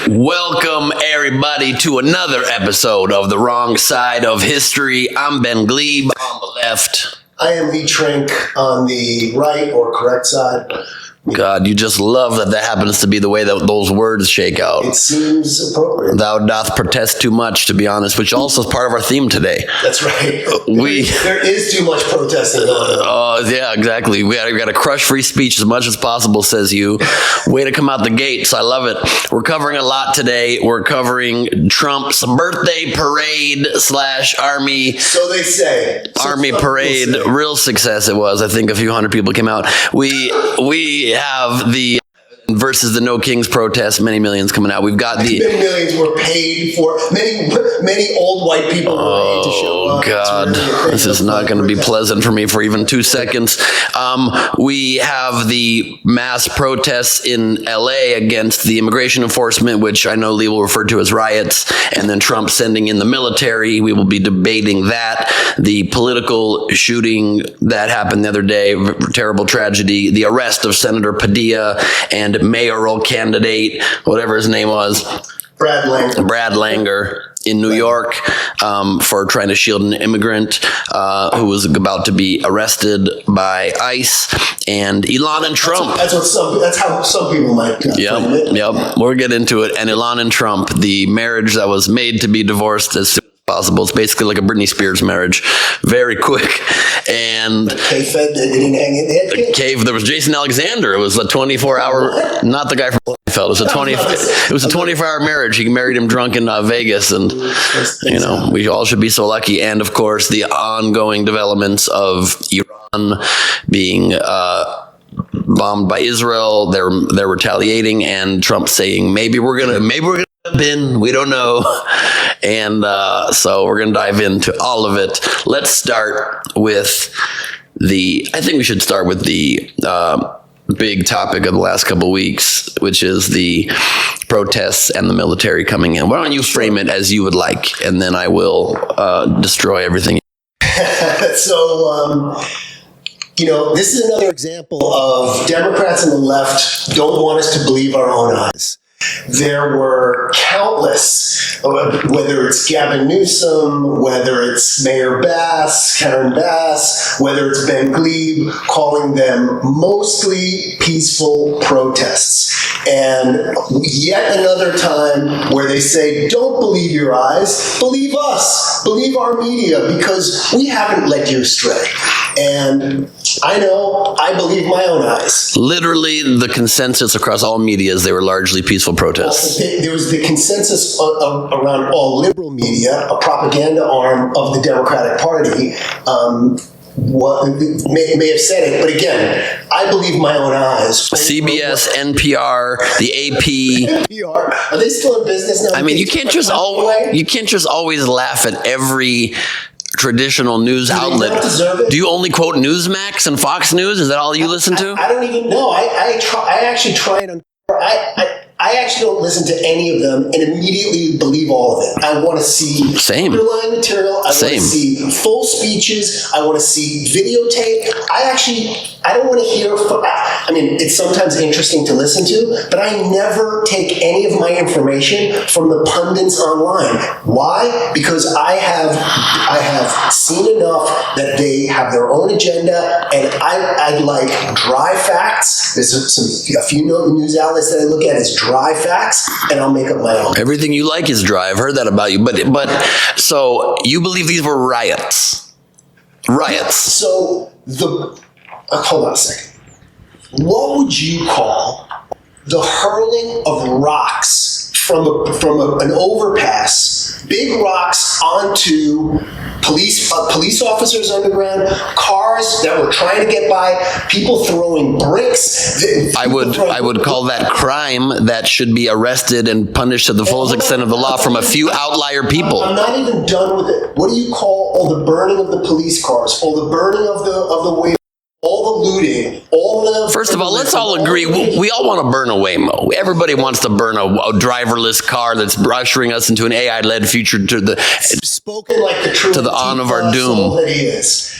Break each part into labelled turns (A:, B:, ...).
A: Welcome, everybody, to another episode of The Wrong Side of History. I'm Ben Gleib on the left.
B: I am the Trink on the right or correct side.
A: God, you just love that happens to be the way that those words shake out.
B: It seems appropriate.
A: Thou doth protest too much, to be honest, which also is part of our theme today.
B: That's right. There is too much protesting going on.
A: Oh, yeah, exactly. We got to crush free speech as much as possible, says you. Way to come out the gates. I love it. We're covering a lot today. We're covering Trump's birthday parade / army.
B: So they say.
A: Army parade. Real success it was. I think a few hundred people came out. We have the versus the No Kings protest, many millions coming out. We've got the
B: many millions were paid for. Many old white people were paid to show up.
A: Oh God, this is not going to be pleasant for me for even 2 seconds. We have the mass protests in LA against the immigration enforcement, which I know Lee will refer to as riots, and then Trump sending in the military. We will be debating that. The political shooting that happened the other day, terrible tragedy. The arrest of Senator Padilla and mayoral candidate, whatever his name was, Brad Langer in New York, for trying to shield an immigrant who was about to be arrested by ICE, and Elon and Trump.
B: That's how some people might frame it.
A: Yep. We'll get into it. And Elon and Trump, the marriage that was made to be divorced as soon as possible. It's basically like a Britney Spears marriage, very quick. And
B: K-Fed didn't hang in.
A: There was Jason Alexander. It was a 24-hour, not the guy from Seinfeld. It was a 24-hour marriage. He married him drunk in Vegas, and we all should be so lucky. And of course, the ongoing developments of Iran being bombed by Israel. They're retaliating, and Trump saying maybe we're gonna bin, we don't know. And so we're going to dive into all of it. Let's start with I think we should start with the big topic of the last couple of weeks, which is the protests and the military coming in. Why don't you frame it as you would like, and then I will destroy everything.
B: So, this is another example of Democrats on the left don't want us to believe our own eyes. There were countless, whether it's Gavin Newsom, whether it's Mayor Karen Bass, whether it's Ben Gleib, calling them mostly peaceful protests. And yet another time where they say, don't believe your eyes, believe us, believe our media, because we haven't led you astray. And I know, I believe my own eyes.
A: Literally, the consensus across all media is they were largely peaceful protests.
B: There was the consensus around all liberal media, a propaganda arm of the Democratic Party, may have said it, but again, I believe my own eyes.
A: CBS, NPR, the AP.
B: NPR, are they still in business now?
A: I mean, you can't just always laugh at every traditional news outlet. Do you only quote Newsmax and Fox News? Is that all you listen to?
B: I don't even know. I actually try and I actually don't listen to any of them and immediately believe all of it. I want to see underlying material. I want to see full speeches. I want to see videotape. I don't want to hear. It's sometimes interesting to listen to, but I never take any of my information from the pundits online. Why? Because I have seen enough that they have their own agenda, and I'd like dry facts. There's a few news outlets that I look at as dry facts, and I'll make up my own.
A: Everything you like is dry. I've heard that about you. But so you believe these were riots? Riots.
B: So hold on a second. What would you call the hurling of rocks from an overpass, big rocks onto police officers underground, cars that were trying to get by, people throwing bricks?
A: I would call that crime that should be arrested and punished to the fullest extent of the law from a few outlier people.
B: I'm not even done with it. What do you call all the burning of the police cars, all the burning of the way? All the looting,
A: First of all, let's all agree, we all want to burn a Waymo. Everybody wants to burn a driverless car that's ushering us into an AI-led future to the
B: spoken like the truth,
A: to the on of our doom.
B: That he is.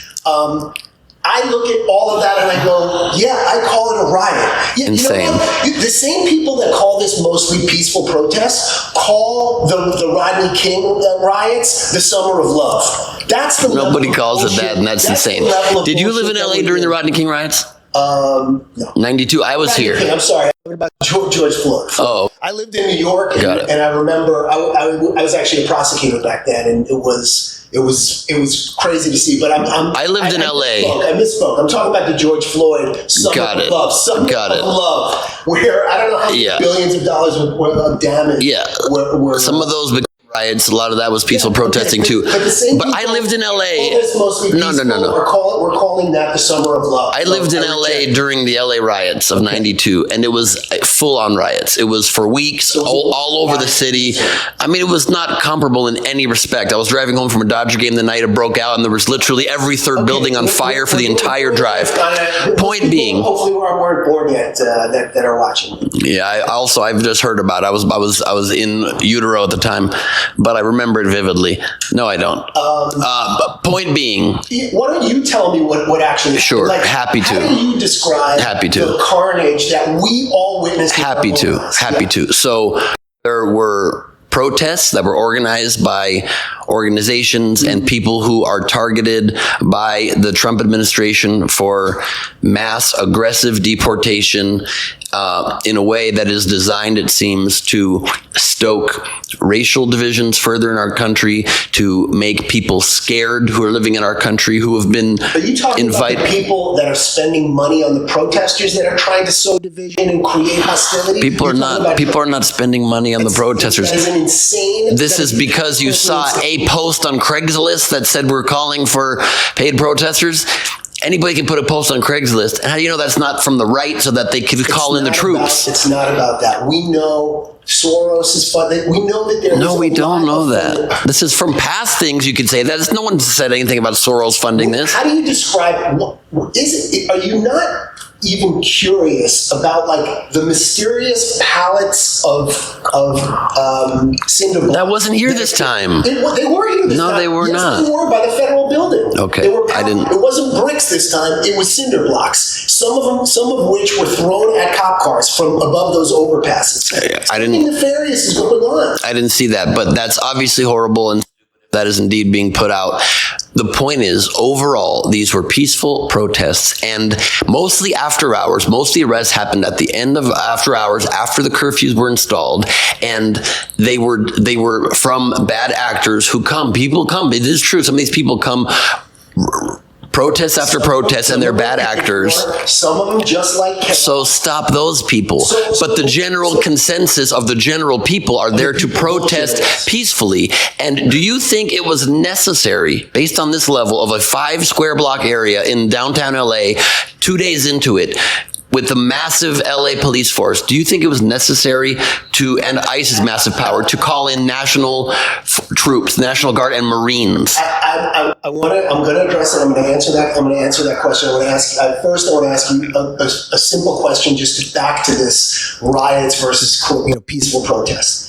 B: I look at all of that and I go, yeah, I call it a riot.
A: Insane.
B: You know what? The same people that call this mostly peaceful protests call the Rodney King riots the Summer of Love. That's the
A: Nobody calls it that, and that's insane. Did you live in LA during the Rodney King riots?
B: No.
A: 92. I was here.
B: I'm sorry. What about George Floyd?
A: Oh.
B: I lived in New York, and I remember I was actually a prosecutor back then, and it was crazy to see. But
A: I lived in LA.
B: I misspoke. I'm talking about the George Floyd Summer of Love. Summer of Love, where I don't know how many billions of dollars worth of damage.
A: Yeah.
B: Were
A: some of those riots, a lot of that was peaceful protesting too. But I lived in LA. No.
B: We're calling that the Summer of Love.
A: I lived in LA during the LA riots of 92, and it was full on riots. It was for weeks, all over the city. I mean, it was not comparable in any respect. I was driving home from a Dodger game the night it broke out, and there was literally every third building on fire for the entire drive. Point being,
B: hopefully we weren't born yet that are watching.
A: Yeah, I've just heard about it. I was in utero at the time, but I remember it vividly. No, I don't. But point being,
B: why don't you tell me what actually?
A: Sure, happy to.
B: How do you describe the carnage that we all witnessed?
A: Happy to. So there were protests that were organized by organizations and people who are targeted by the Trump administration for mass aggressive deportation in a way that is designed, it seems, to stoke racial divisions further in our country, to make people scared who are living in our country, who have been
B: Are you talking about the people that are spending money on the protesters that are trying to sow division and create hostility?
A: People are not spending money on the protesters.
B: That is an insane.
A: This is because you saw a post on Craigslist that said we're calling for paid protesters. Anybody can put a post on Craigslist. And how do you know that's not from the right so that they can call in the troops?
B: It's not about that. We know Soros is funded. We know that there's
A: No, we don't know that. This is from past things you could say. That no one said anything about Soros funding this.
B: How do you describe what is it? Are you not even curious about like the mysterious pallets of cinder blocks?
A: That wasn't here this time.
B: They were here this time.
A: No, they were not.
B: They were by the federal building.
A: Okay,
B: they were
A: I didn't.
B: It wasn't bricks this time. It was cinder blocks. Some of which were thrown at cop cars from above those overpasses. Something nefarious is going on.
A: I didn't see that, but that's obviously horrible, and that is indeed being put out. The point is, overall, these were peaceful protests, and mostly after hours. Most of the arrests happened at the end of after hours, after the curfews were installed, and they were from bad actors who come. People come. It is true. Some of these people come. Protest after protest, and they're bad actors.
B: Some of them just like Kevin.
A: So stop those people. But the general consensus of the general people are there to protest peacefully. And do you think it was necessary, based on this level of a 5 square block area in downtown LA, 2 days into it, with the massive LA police force, do you think it was necessary and ICE's massive power, to call in national troops, National Guard and Marines?
B: I'm going to address it. I'm going to answer that question. I want to ask you a simple question, just back to this riots versus peaceful protests.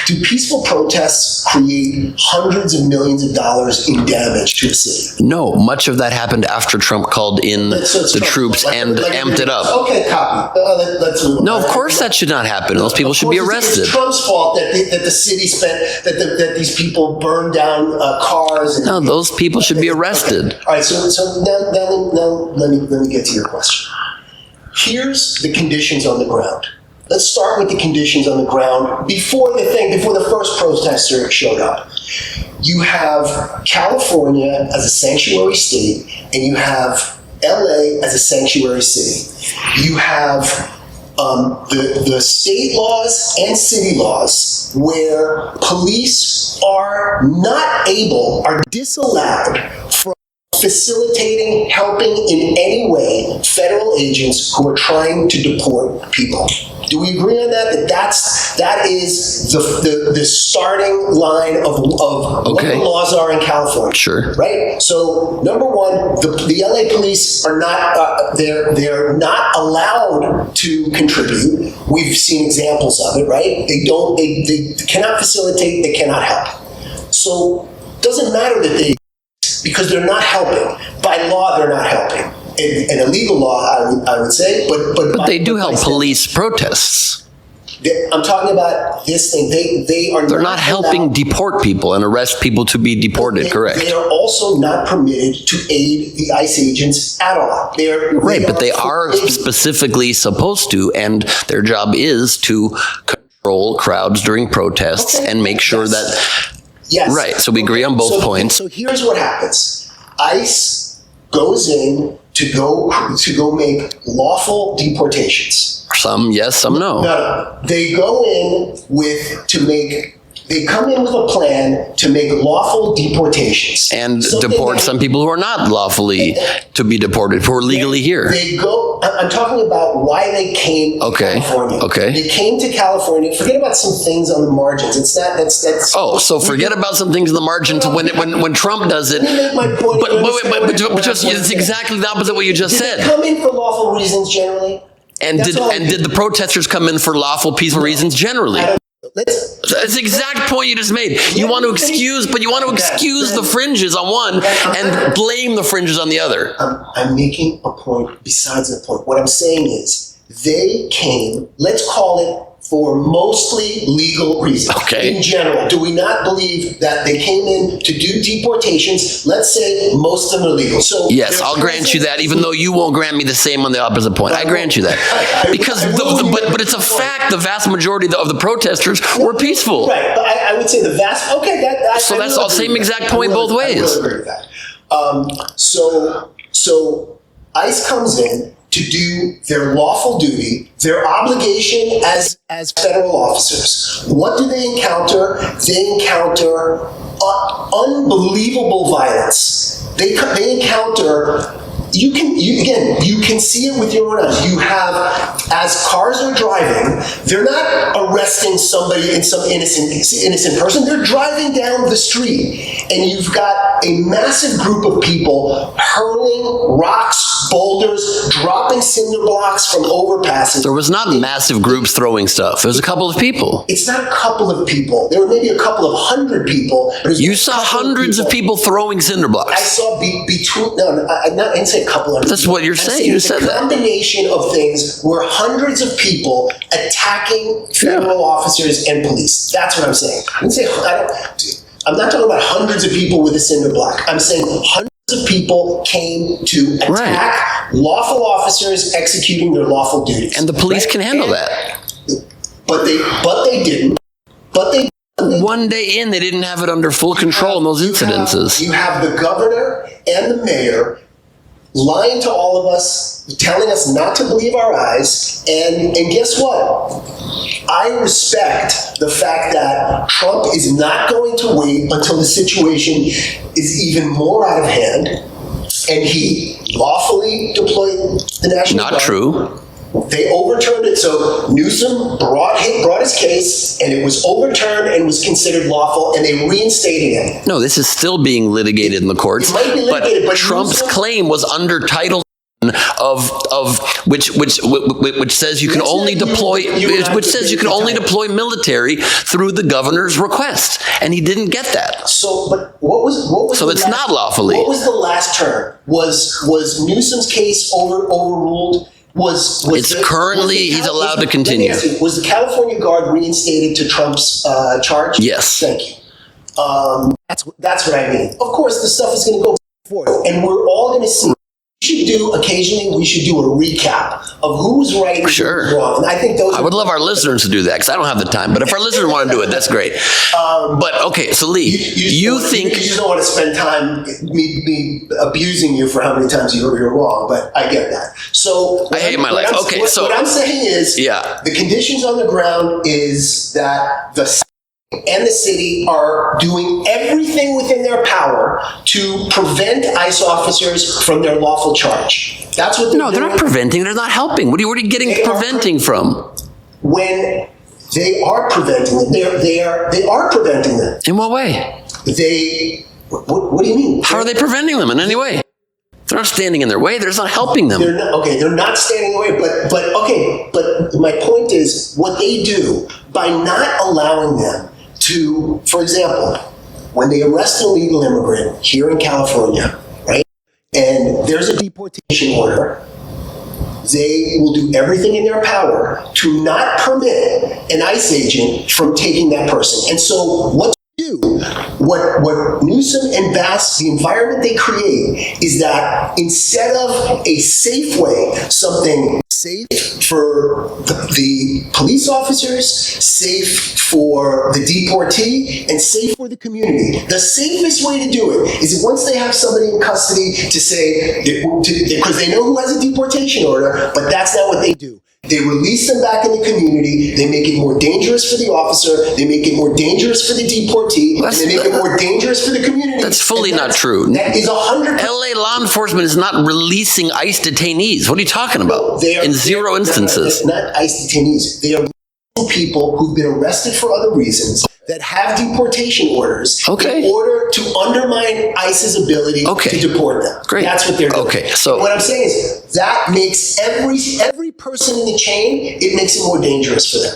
B: Do peaceful protests create hundreds of millions of dollars in damage to a city?
A: No, much of that happened after Trump called in the troops and amped it up.
B: Okay, copy. Let's move on.
A: No, of course that should not happen. Those people should be arrested.
B: It's Trump's fault that the city spent, that these people burned down cars.
A: No, those people should be arrested.
B: Okay. All right, so now let me get to your question. Here's the conditions on the ground. Let's start with the conditions on the ground before the first protester showed up. You have California as a sanctuary state, and you have LA as a sanctuary city. You have the state laws and city laws where police are disallowed from facilitating, helping in any way federal agents who are trying to deport people. Do we agree on that? That is the starting line of what the laws are in California.
A: Sure.
B: Right. So number one, the LA police are not they're not allowed to contribute. We've seen examples of it. Right. They cannot facilitate. They cannot help. So it doesn't matter that they police because they're not helping. By law, they're not helping. In illegal law, I would say,
A: but they do help police protests.
B: I'm talking about this thing. They're
A: not helping deport people and arrest people to be deported. Correct.
B: They are also not permitted to aid the ICE agents at all.
A: But they are specifically supposed to, and their job is to control crowds during protests and make sure that.
B: Yes.
A: Right. So we agree on both points.
B: So here's what happens: ICE goes in to go make lawful deportations.
A: Some yes, some no.
B: No. They go in they come in with a plan to make lawful deportations.
A: And deport some people who are not lawfully to be deported, who are legally here.
B: I'm talking about why they came to California.
A: Okay.
B: They came to California. Forget about some things on the margins.
A: So forget about some things in the margins when Trump does it.
B: Let me make my point.
A: But it's exactly the opposite of what you just said.
B: Did they come in for lawful reasons generally?
A: And did the protesters come in for lawful, peaceful reasons generally? That's the exact point you just made. You want to excuse the fringes on one and blame the fringes on the other.
B: I'm making a point besides the point. What I'm saying is they came, let's call it, for mostly legal reasons.
A: Okay.
B: In general, do we not believe that they came in to do deportations? Let's say most of them are legal. So
A: yes, I'll grant you that, even though you won't grant me the same on the opposite point. I grant you that. Because but it's a fact the vast majority of the protesters were peaceful.
B: Right, but I would say the vast,
A: so that's the same exact point both ways.
B: I will agree with that. So ICE comes in to do their lawful duty, their obligation as federal officers. What do they encounter? They encounter unbelievable violence. They encounter. You can see it with your own eyes. You have, as cars are driving, they're not arresting somebody in some innocent person. They're driving down the street, and you've got a massive group of people hurling rocks, boulders, dropping cinder blocks from overpasses.
A: There was not massive groups throwing stuff. There was a couple of people.
B: It's not a couple of people. There were maybe a couple of hundred people.
A: You saw hundreds of people throwing cinder blocks.
B: I saw between. I didn't say a couple of.
A: That's what you're saying. You said that.
B: A combination of things where hundreds of people attacking federal officers and police. That's what I'm saying. I'm not talking about hundreds of people with a cinder block. I'm saying hundreds of people came to attack lawful officers executing their lawful duties.
A: And the police can handle that.
B: But they didn't.
A: One day in, they didn't have it under full control in those incidences.
B: You have the governor and the mayor lying to all of us, telling us not to believe our eyes, and guess what? I respect the fact that Trump is not going to wait until the situation is even more out of hand, and he lawfully deployed the National Guard.
A: Not true.
B: They overturned it, so Newsom brought his case, and it was overturned and was considered lawful, and they reinstated it.
A: No, this is still being litigated in the courts.
B: It might be litigated, but
A: Trump's claim was under Title of which says you can only deploy deploy military through the governor's request, and he didn't get that.
B: So, but what was?
A: So it's not lawfully.
B: What was the last term? Was Newsom's case overruled?
A: It's currently he's allowed to continue.
B: Was the California Guard reinstated to Trump's charge?
A: Yes.
B: Thank you. That's what I mean. Of course, the stuff is going to go forth, and we're all going to see. Occasionally we should do a recap of who's right and who's wrong. And I think I
A: would love our listeners to do that because I don't have the time. But if our listeners want to do it, that's great. But okay, so Lee, you think
B: you just don't want to spend time me abusing you for how many times you're wrong. But I get that. So
A: I hate my life. Okay, so
B: what I'm saying is, the conditions on the ground is that the and the city are doing everything within their power to prevent ICE officers from their lawful charge. That's what they're doing.
A: No, they're not preventing. They're not helping. What are you getting preventing from?
B: When they are preventing them, they are preventing them.
A: In what way?
B: What do you mean?
A: How are they preventing them in any way? They're not standing in their way. They're just not helping them.
B: They're not standing in the way. But my point is what they do by not allowing them to, for example, when they arrest an illegal immigrant here in California, right, and there's a deportation order, they will do everything in their power to not permit an ICE agent from taking that person. And so what do? What Newsom and Bass, the environment they create is that instead of a safe way, something safe for the police officers, safe for the deportee, and safe for the community. The safest way to do it is once they have somebody in custody to say, because they know who has a deportation order, but that's not what they do. They release them back in the community, they make it more dangerous for the officer, they make it more dangerous for the deportee, and they make it more dangerous for the community.
A: That's fully not true.
B: That is 100%.
A: LA law enforcement is not releasing ICE detainees. What are you talking about? In zero instances.
B: Not ICE detainees. They are people who've been arrested for other reasons that have deportation orders in order to undermine ICE's ability to deport them.
A: Great.
B: That's what they're doing.
A: Okay, so
B: what I'm saying is that makes every person in the chain, it makes it more dangerous for them.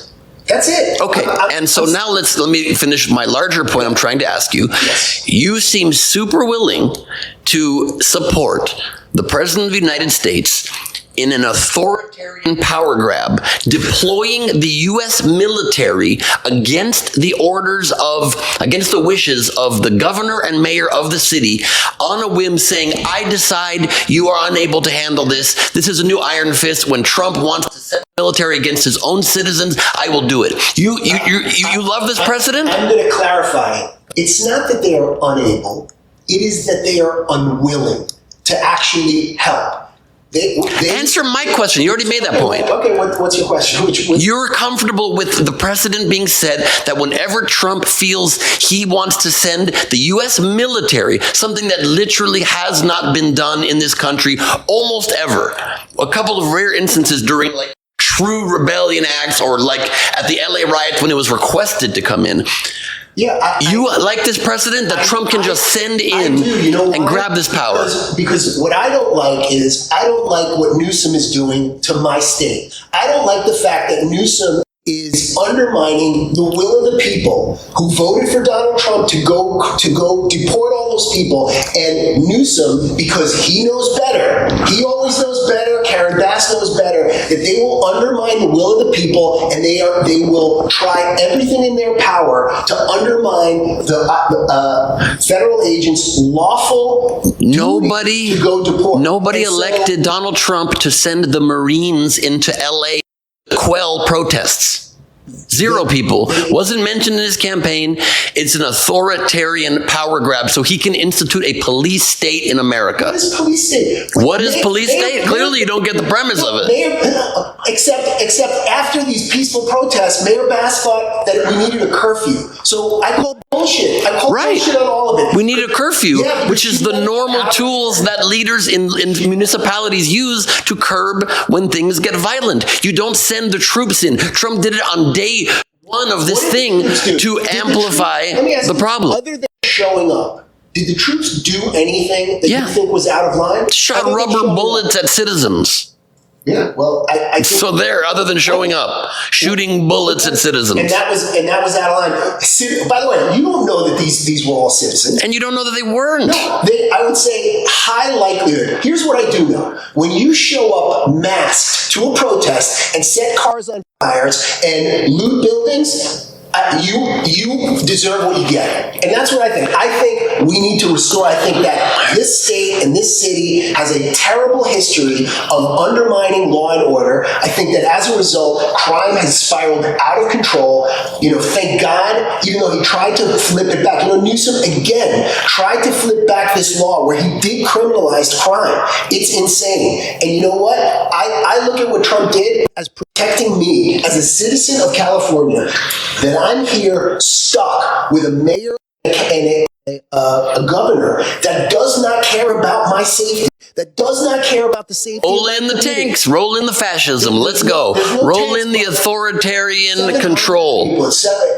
B: That's it.
A: Okay, and so now let me finish my larger point I'm trying to ask you.
B: Yes.
A: You seem super willing to support the President of the United States in an authoritarian power grab, deploying the U.S. military against the against the wishes of the governor and mayor of the city on a whim, saying, I decide you are unable to handle this. This is a new iron fist. When Trump wants to send the military against his own citizens, I will do it. You love this precedent?
B: I'm going to clarify it. It's not that they are unable. It is that they are unwilling to actually help.
A: Answer my question. You already made that point.
B: Okay, what's your question?
A: You're comfortable with the precedent being set that whenever Trump feels he wants to send the U.S. military, something that literally has not been done in this country almost ever, a couple of rare instances during like true rebellion acts or like at the LA riots when it was requested to come in.
B: Yeah,
A: you like this precedent that Trump can just send in and grab this power?
B: Because what I don't like is, I don't like what Newsom is doing to my state. I don't like the fact that Newsom is undermining the will of the people who voted for Donald Trump to go deport all those people. And Newsom, because he knows better, he always knows better, Karen Bass knows better, that they will undermine the will of the people, and they will try everything in their power to undermine the federal agents' lawful duty to go deport.
A: Nobody elected Donald Trump to send the Marines into LA quell protests. Zero people. Wasn't mentioned in his campaign. It's an authoritarian power grab so he can institute a police state in America.
B: What is police state?
A: What is police state? Clearly you don't get the premise of it.
B: Except after these peaceful protests, Mayor Bass thought that we needed a curfew. So I call bullshit. I call bullshit on all of it.
A: We need a curfew, which is the normal tools that leaders in municipalities use to curb when things get violent. You don't send the troops in. Trump did it on day one of this thing to amplify the problem.
B: Other than showing up, did the troops do anything that you think was out of line?
A: Shot rubber bullets at citizens.
B: Yeah, well, I think
A: so there, other than showing up, shooting bullets at citizens,
B: and that was out of line. By the way, you don't know that these were all citizens,
A: and you don't know that they weren't.
B: No, I would say high likelihood. Here's what I do know: when you show up masked to a protest and set cars on fires and loot buildings, you deserve what you get. And that's what I think. I think we need to restore. I think that this state and this city has a terrible history of undermining law and order. I think that as a result, crime has spiraled out of control. Thank God, even though he tried to flip it back. Newsom, again, tried to flip back this law where he did criminalize crime. It's insane. And you know what? I look at what Trump did as protecting me as a citizen of California, that I'm here stuck with a mayor and a governor that does not care about my safety, that does not care about the safety.
A: Roll in the tanks, roll in the fascism, let's go. Roll in the authoritarian control.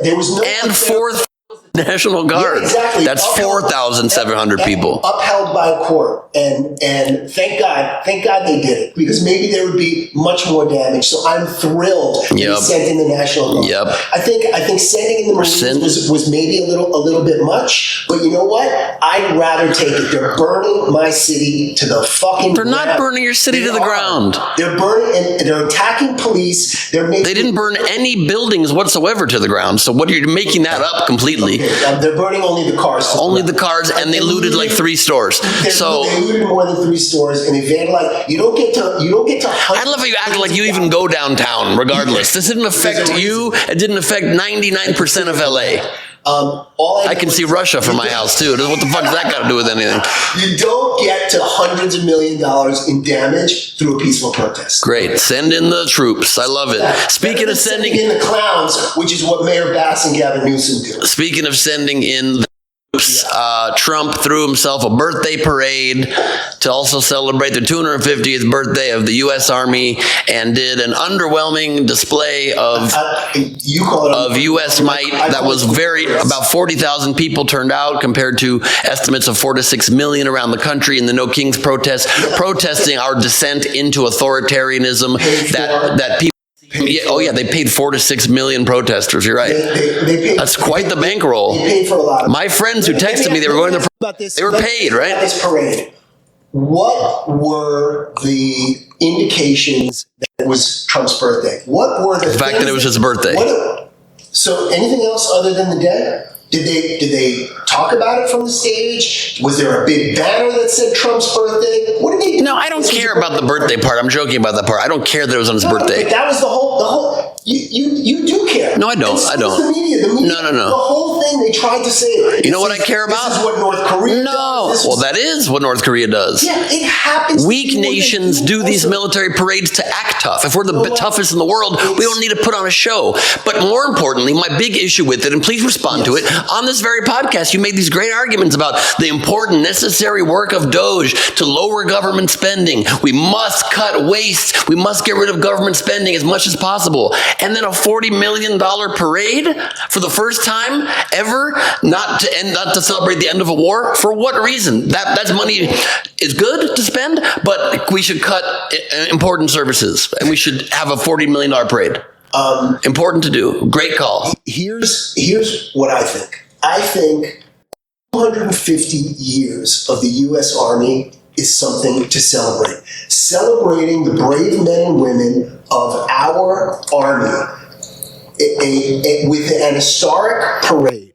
B: There was no
A: and fourth National Guard.
B: Yeah, exactly.
A: That's 4,700 people.
B: Upheld by a court. And thank God they did it, because maybe there would be much more damage. So I'm thrilled that he sent in the National Guard.
A: Yep.
B: I think sending in the Marines was maybe a little bit much, but you know what? I'd rather take it. They're burning my city to the fucking
A: They're not burning your city to the ground.
B: They're burning, and they're attacking police. They didn't
A: burn any buildings whatsoever to the ground. So what are you making that up completely?
B: Okay, they're burning only the cars.
A: Only the cars, and they looted like 3 stores. So
B: they looted more than 3 stores, and they vandalized. You don't get to.
A: I love how you act like you even go downtown. Regardless, this didn't affect you. It didn't affect 99% of LA. I can see Russia from my house too. What the fuck does that got to do with anything?
B: You don't get to hundreds of $millions in damage through a peaceful protest.
A: Great, send in the troops. I love it. Speaking of sending
B: in the clowns, which is what Mayor Bass and Gavin Newsom do.
A: Speaking of sending in the Trump threw himself a birthday parade to also celebrate the 250th birthday of the U.S. Army, and did an underwhelming display of U.S. might that was about 40,000 people turned out, compared to estimates of 4 to 6 million around the country in the No Kings protest, protesting our descent into authoritarianism that people. They paid 4 to 6 million protesters. You're right. That's quite the bankroll.
B: They paid for a lot.
A: My friends who texted me, they were going to. They were paid, right?
B: This parade. What were the indications that it was Trump's birthday? What were the
A: fact that it was his birthday?
B: So anything else other than the day? Did they talk about it from the stage? Was there a big banner that said Trump's birthday? What did they do?
A: No, I don't care about the birthday part. I'm joking about that part. I don't care that it was on his birthday.
B: But that was the whole. You do care.
A: No, I don't. I don't.
B: The media.
A: No.
B: The whole thing they tried to say.
A: You know what I care about?
B: This is what North Korea does.
A: Well, that is what North Korea does.
B: Yeah, it happens.
A: Weak nations do these military parades to act tough. If we're the toughest in the world, we don't need to put on a show. But more importantly, my big issue with it, and please respond to it, on this very podcast, you made these great arguments about the important, necessary work of Doge to lower government spending. We must cut waste. We must get rid of government spending as much as possible. And then a $40 million parade for the first time ever, not to celebrate the end of a war. For what reason? That's money is good to spend, but we should cut important services, and we should have a $40 million parade. Important to do. Great call.
B: Here's what I think. I think 250 years of the U.S. Army is something to celebrate. Celebrating the brave men and women of our Army with an historic parade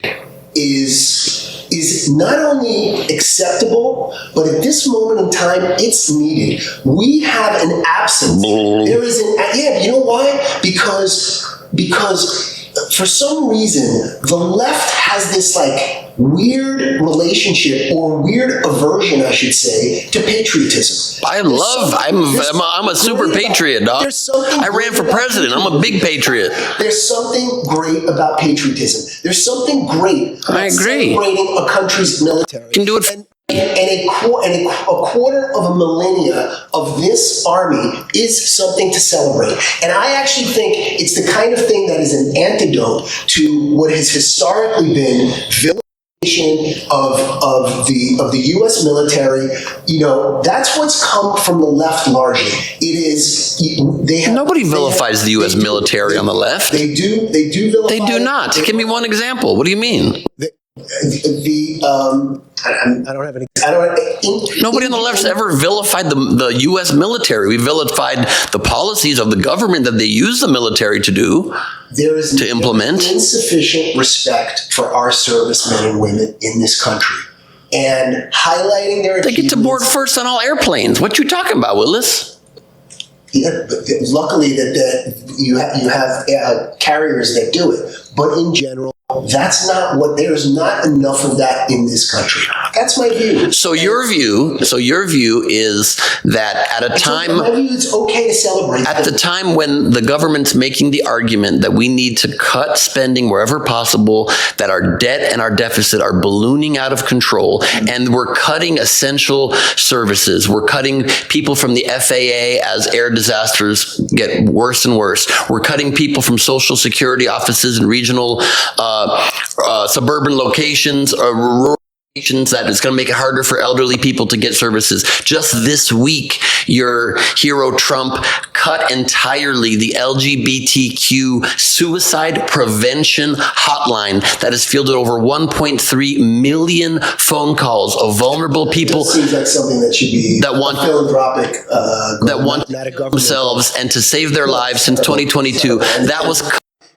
B: is not only acceptable, but at this moment in time, it's needed. We have an absence. There is you know why? Because for some reason, the left has this weird relationship, or weird aversion, I should say, to patriotism.
A: I'm a super patriot, dog. I ran for president. I'm a big patriot.
B: There's something great about patriotism. There's something great about celebrating a country's military.
A: Can do it.
B: And a quarter of a millennia of this army is something to celebrate. And I actually think it's the kind of thing that is an antidote to what has historically been vilification of the U.S. military. That's what's come from the left largely.
A: Nobody vilifies the U.S. military on the left.
B: They do vilify.
A: They do not. Give me one example. What do you mean?
B: I don't have any.
A: Nobody on the left's ever vilified the U.S. military. We vilified the policies of the government that they use the military to do.
B: There is
A: to implement
B: insufficient respect for our servicemen and women in this country, and highlighting their.
A: They get to board first on all airplanes. What you talking about, Willis?
B: Yeah, but luckily that you have carriers that do it, but in general. There's not enough of that in this country. That's my view.
A: So your view is that at a time,
B: my view, it's okay to celebrate.
A: At the time when the government's making the argument that we need to cut spending wherever possible, that our debt and our deficit are ballooning out of control, and we're cutting essential services. We're cutting people from the FAA as air disasters get worse and worse. We're cutting people from Social Security offices and regional suburban locations or rural locations that is going to make it harder for elderly people to get services. Just this week, your hero Trump cut entirely the LGBTQ suicide prevention hotline that has fielded over 1.3 million phone calls of vulnerable people.
B: It seems like something that should be
A: that want
B: philanthropic,
A: that want themselves and to save their lives since 2022. That was,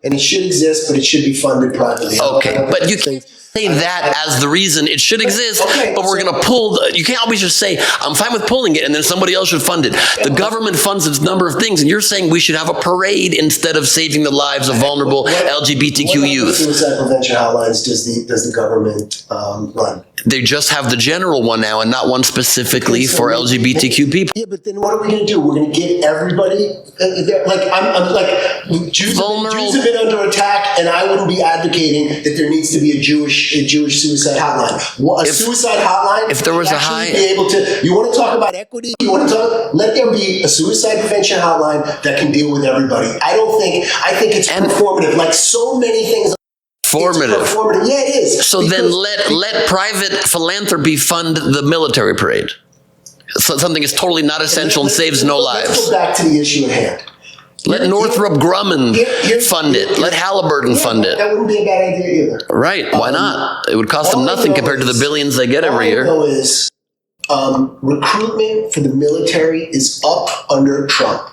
B: and it should exist, but it should be funded privately.
A: okay, but you can't say that as the reason it should exist, but we're going to pull, you can't always just say, I'm fine with pulling it, and then somebody else should fund it. The government funds its number of things, and you're saying we should have a parade instead of saving the lives of vulnerable LGBTQ youth.
B: What suicide prevention hotlines does the government run?
A: They just have the general one now and not one specifically for LGBTQ people.
B: Yeah, but then what are we going to do? We're going to get everybody, I'm like, Jews have been under attack, and I wouldn't be advocating that there needs to be a Jewish suicide hotline. Suicide hotline. If there was a high, be able to. You want to talk about equity? You want to talk? Let there be a suicide prevention hotline that can deal with everybody. I think it's performative, like so many things.
A: Performative.
B: Yeah, it is.
A: So then let private philanthropy fund the military parade. So something is totally not essential and saves no lives.
B: Let's go back to the issue at hand.
A: Let Northrop Grumman fund it. Let Halliburton fund it.
B: That wouldn't be a bad idea either.
A: Right. Why not? It would cost them nothing compared to the billions they get every year.
B: All I know is recruitment for the military is up under Trump.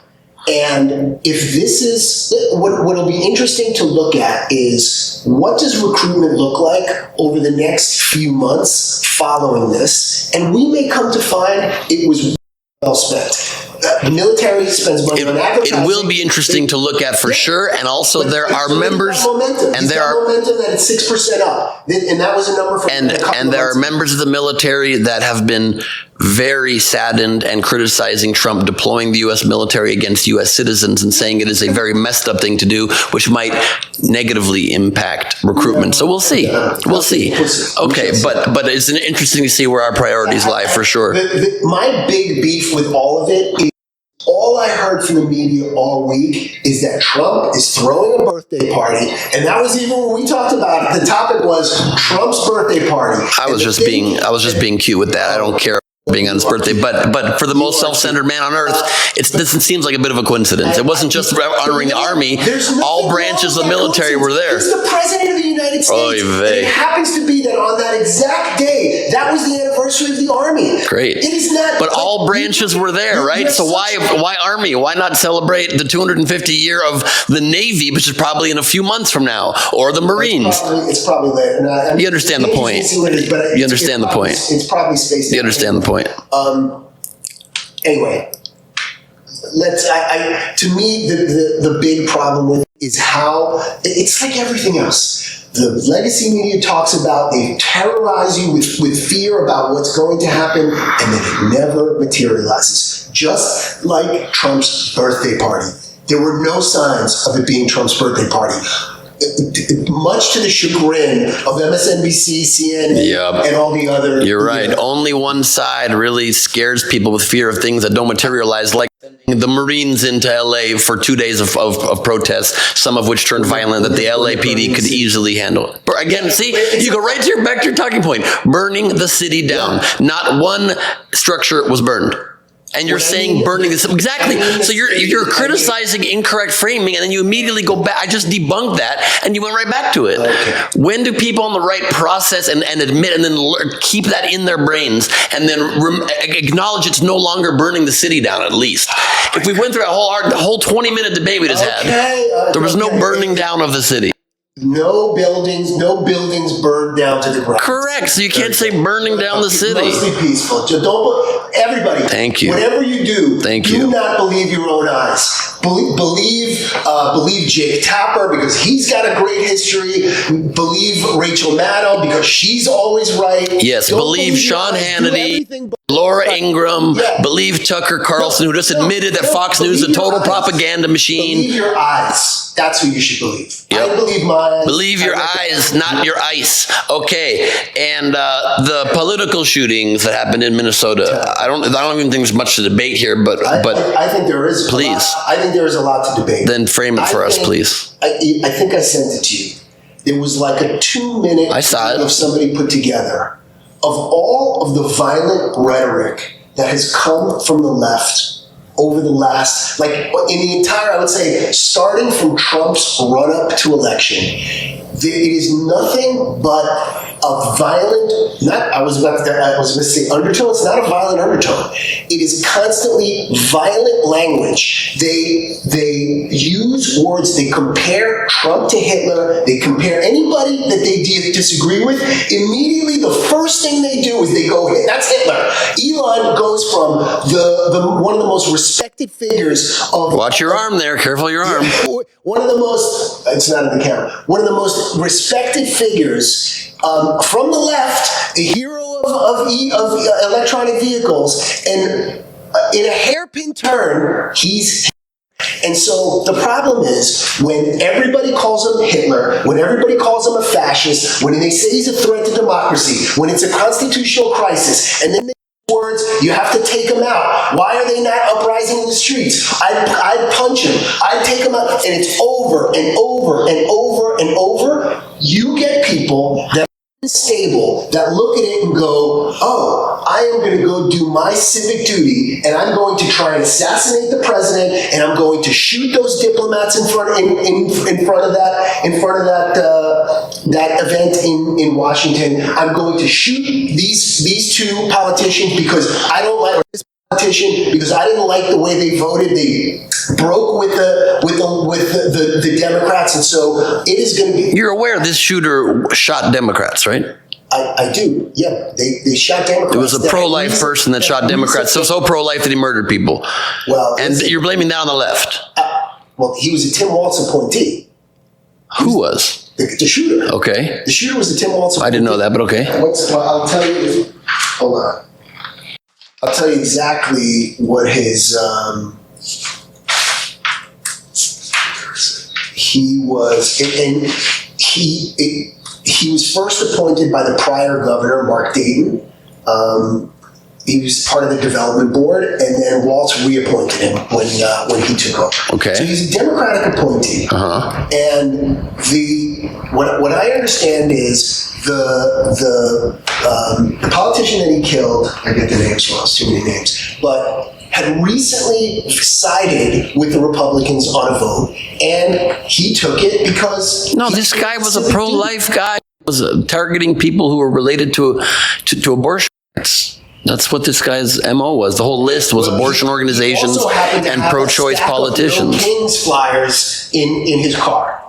B: And if this is, what'll be interesting to look at is what does recruitment look like over the next few months following this? And we may come to find it was well spent. The military spends money on advertising.
A: It will be interesting to look at for sure, and also there are members,
B: and there are momentum that it's 6% up, and that was a number for.
A: And there are members of the military that have been very saddened and criticizing Trump deploying the U.S. military against U.S. citizens and saying it is a very messed up thing to do, which might negatively impact recruitment. So we'll see. We'll see. Okay, but it's interesting to see where our priorities lie for sure.
B: My big beef with all of it is all I heard from the media all week is that Trump is throwing a birthday party, and that was even when we talked about it. The topic was Trump's birthday party. I was just
A: being cute with that. I don't care being on his birthday, but for the most self-centered man on earth, this seems like a bit of a coincidence. It wasn't just honoring the army. All branches of the military were there.
B: It's the president of the United States. It happens to be that on that exact day, that was the anniversary of the army.
A: Great.
B: It is not.
A: But all branches were there, right? So why army? Why not celebrate the 250 year of the Navy, which is probably in a few months from now, or the Marines?
B: It's probably later.
A: You understand the point. You understand the point.
B: It's probably space.
A: You understand the point.
B: Anyway, to me, the big problem with it is how it's like everything else. The legacy media talks about, they terrorize you with fear about what's going to happen, and then it never materializes. Just like Trump's birthday party. There were no signs of it being Trump's birthday party. Much to the chagrin of MSNBC, CNN, and all the other.
A: You're right. Only one side really scares people with fear of things that don't materialize, like the Marines into LA for 2 days of protests, some of which turned violent, that the LAPD could easily handle. But again, see, you go right to back to your talking point. Burning the city down. Not one structure was burned. And you're saying burning this exactly. So you're criticizing incorrect framing, and then you immediately go back. I just debunked that, and you went right back to it. Okay. When do people on the right process and admit, and then keep that in their brains, and then acknowledge it's no longer burning the city down? At least, if we went through the whole 20-minute debate we just had, there was no burning down of the city.
B: No buildings burned down to the ground.
A: Correct. So you can't say burning down the city.
B: Mostly peaceful. Everybody.
A: Thank you.
B: Whatever you do,
A: do
B: not believe your own eyes. Believe Jake Tapper because he's got a great history. Believe Rachel Maddow because she's always right.
A: Yes. Believe Sean Hannity, Laura Ingraham. Yeah. Believe Tucker Carlson, who just admitted that Fox News is a total propaganda machine.
B: Believe your eyes. That's who you should believe.
A: Yep.
B: I believe my eyes.
A: Believe your eyes, not your ice. Okay. And the political shootings that happened in Minnesota, I don't even think there's much to debate here, but
B: I think there is.
A: Please.
B: I think there is a lot to debate.
A: Then frame it for us, please.
B: I think I sent it to you. there was like a 2-minute
A: I saw it.
B: of somebody put together of all of the violent rhetoric that has come from the left over the last, like in the entire, I would say, starting from Trump's run-up to election, it is nothing but a violent, I was going to say undertone. It's not a violent undertone. It is constantly violent language. They use words. They compare Trump to Hitler. They compare anybody that they disagree with. Immediately, the first thing they do is they go, that's Hitler. Elon goes from the one of the most respected figures of...
A: Watch your arm there. Careful your arm.
B: One of the most... It's not in the camera. One of the most respected figures from the left, a hero of electronic vehicles, and in a hairpin turn, he's... And so the problem is when everybody calls him Hitler, when everybody calls him a fascist, when they say he's a threat to democracy, when it's a constitutional crisis, and then they words, you have to take him out. Why are they not uprising in the streets? I'd punch him. I'd take him out. And it's over and over and over and over. You get people that are stable, that look at it and go, oh, I am going to go do my civic duty, and I'm going to try and assassinate the president, and I'm going to shoot those diplomats in front of that event in Washington. I'm going to shoot these two politicians because I don't like this politician, because I didn't like the way they voted. They broke with the Democrats, and so it is going to be... You're
A: aware this shooter shot Democrats, right?
B: I do, yeah. They shot Democrats.
A: It was a pro-life person that shot Democrats. So pro-life that he murdered people.
B: Well,
A: and you're blaming that on the left.
B: Well, he was a Tim Walz appointee.
A: Who was?
B: The shooter.
A: Okay.
B: The shooter was a Tim Walz appointee.
A: I didn't know that, but okay.
B: I'll tell you. Hold on. I'll tell you exactly what his... he was... And he was first appointed by the prior governor, Mark Dayton. He was part of the development board, and then Walz reappointed him when he took over.
A: Okay.
B: So he's a Democratic appointee. And what I understand is the politician that he killed, I get the names wrong, too many names, but had recently sided with the Republicans on a vote, and he took it because...
A: No, this guy was a pro-life guy. He was targeting people who were related to abortion rights. That's what this guy's MO was. The whole list was abortion organizations and pro-choice politicians.
B: No Kings flyers in his car.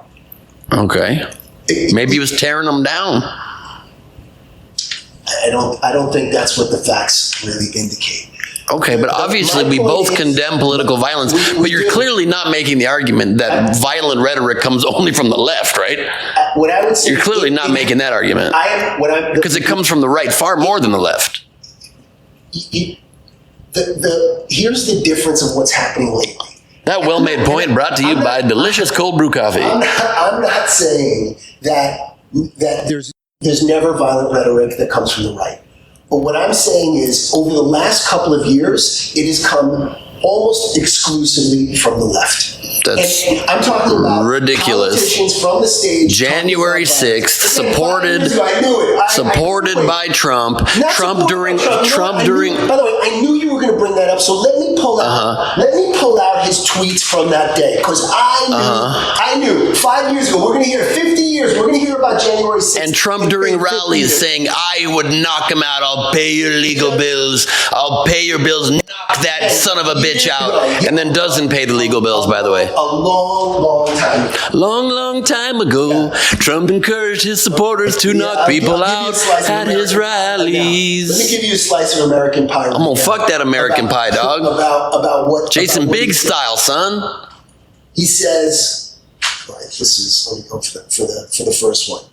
A: Okay. Maybe he was tearing them down.
B: I don't think that's what the facts really indicate.
A: Okay, but obviously we both condemn political violence, but you're clearly not making the argument that violent rhetoric comes only from the left, right?
B: What I would say,
A: you're clearly not making that argument. Because it comes from the right far more than the left.
B: Here's the difference of what's happening lately.
A: That well-made point brought to you by delicious cold brew coffee.
B: I'm not saying that there's never violent rhetoric that comes from the right. But what I'm saying is, over the last couple of years, it has come almost exclusively from the left.
A: That's
B: and I'm talking about
A: ridiculous.
B: Politicians from the stage.
A: January 6th, supported by Trump. Trump during.
B: By the way, I knew you were going to bring that up, so let me pull out. Let me pull out his tweets from that day, because I knew 5 years ago, we're going to hear 50 years, we're going to hear about January 6th.
A: And Trump during rallies saying, I would knock him out, I'll pay your legal bills, I'll pay your bills, knock that son of a bitch out. And then doesn't pay the legal bills, by the way.
B: A long time ago.
A: Long time ago, Trump encouraged his supporters to knock people out at his rallies.
B: Let me give you a slice of American pie.
A: I'm gonna fuck that American pie, dog.
B: About what
A: Jason Biggs style, son.
B: He says, right, let me go for the first one.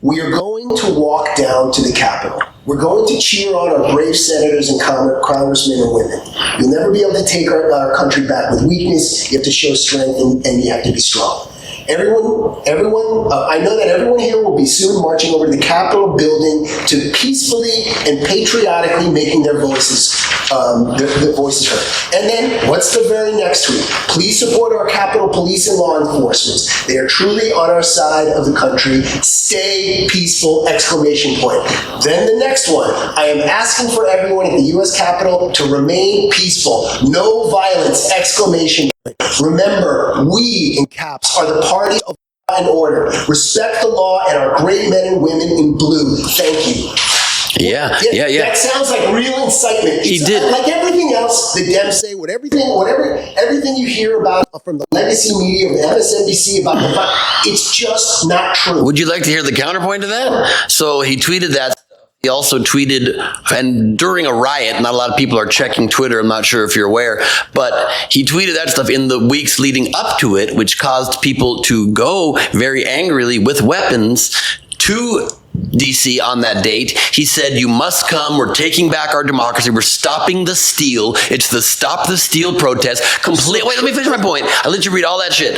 B: We are going to walk down to the Capitol. We're going to cheer on our brave senators and congressmen and women. You'll never be able to take our country back with weakness. You have to show strength, and you have to be strong. I know that everyone here will be soon marching over to the Capitol building to peacefully and patriotically making their voices heard. And then, what's the very next tweet? Please support our Capitol Police and law enforcement. They are truly on our side of the country. Stay peaceful! Exclamation point. Then the next one. I am asking for everyone at the U.S. Capitol to remain peaceful. No violence! Exclamation point. Remember, we, in caps, are the party of law and order. Respect the law and our great men and women in blue. Thank you.
A: Yeah.
B: That sounds like real incitement.
A: He did.
B: Like everything else the Dems say, everything you hear about from the legacy media of the MSNBC about the fight, it's just not true.
A: Would you like to hear the counterpoint to that? So he tweeted that. He also tweeted, and during a riot, not a lot of people are checking Twitter, I'm not sure if you're aware, but he tweeted that stuff in the weeks leading up to it, which caused people to go very angrily with weapons to DC on that date. He said, you must come. We're taking back our democracy. We're stopping the steal. It's the Stop the Steal protest. Wait, let me finish my point. I let you read all that shit.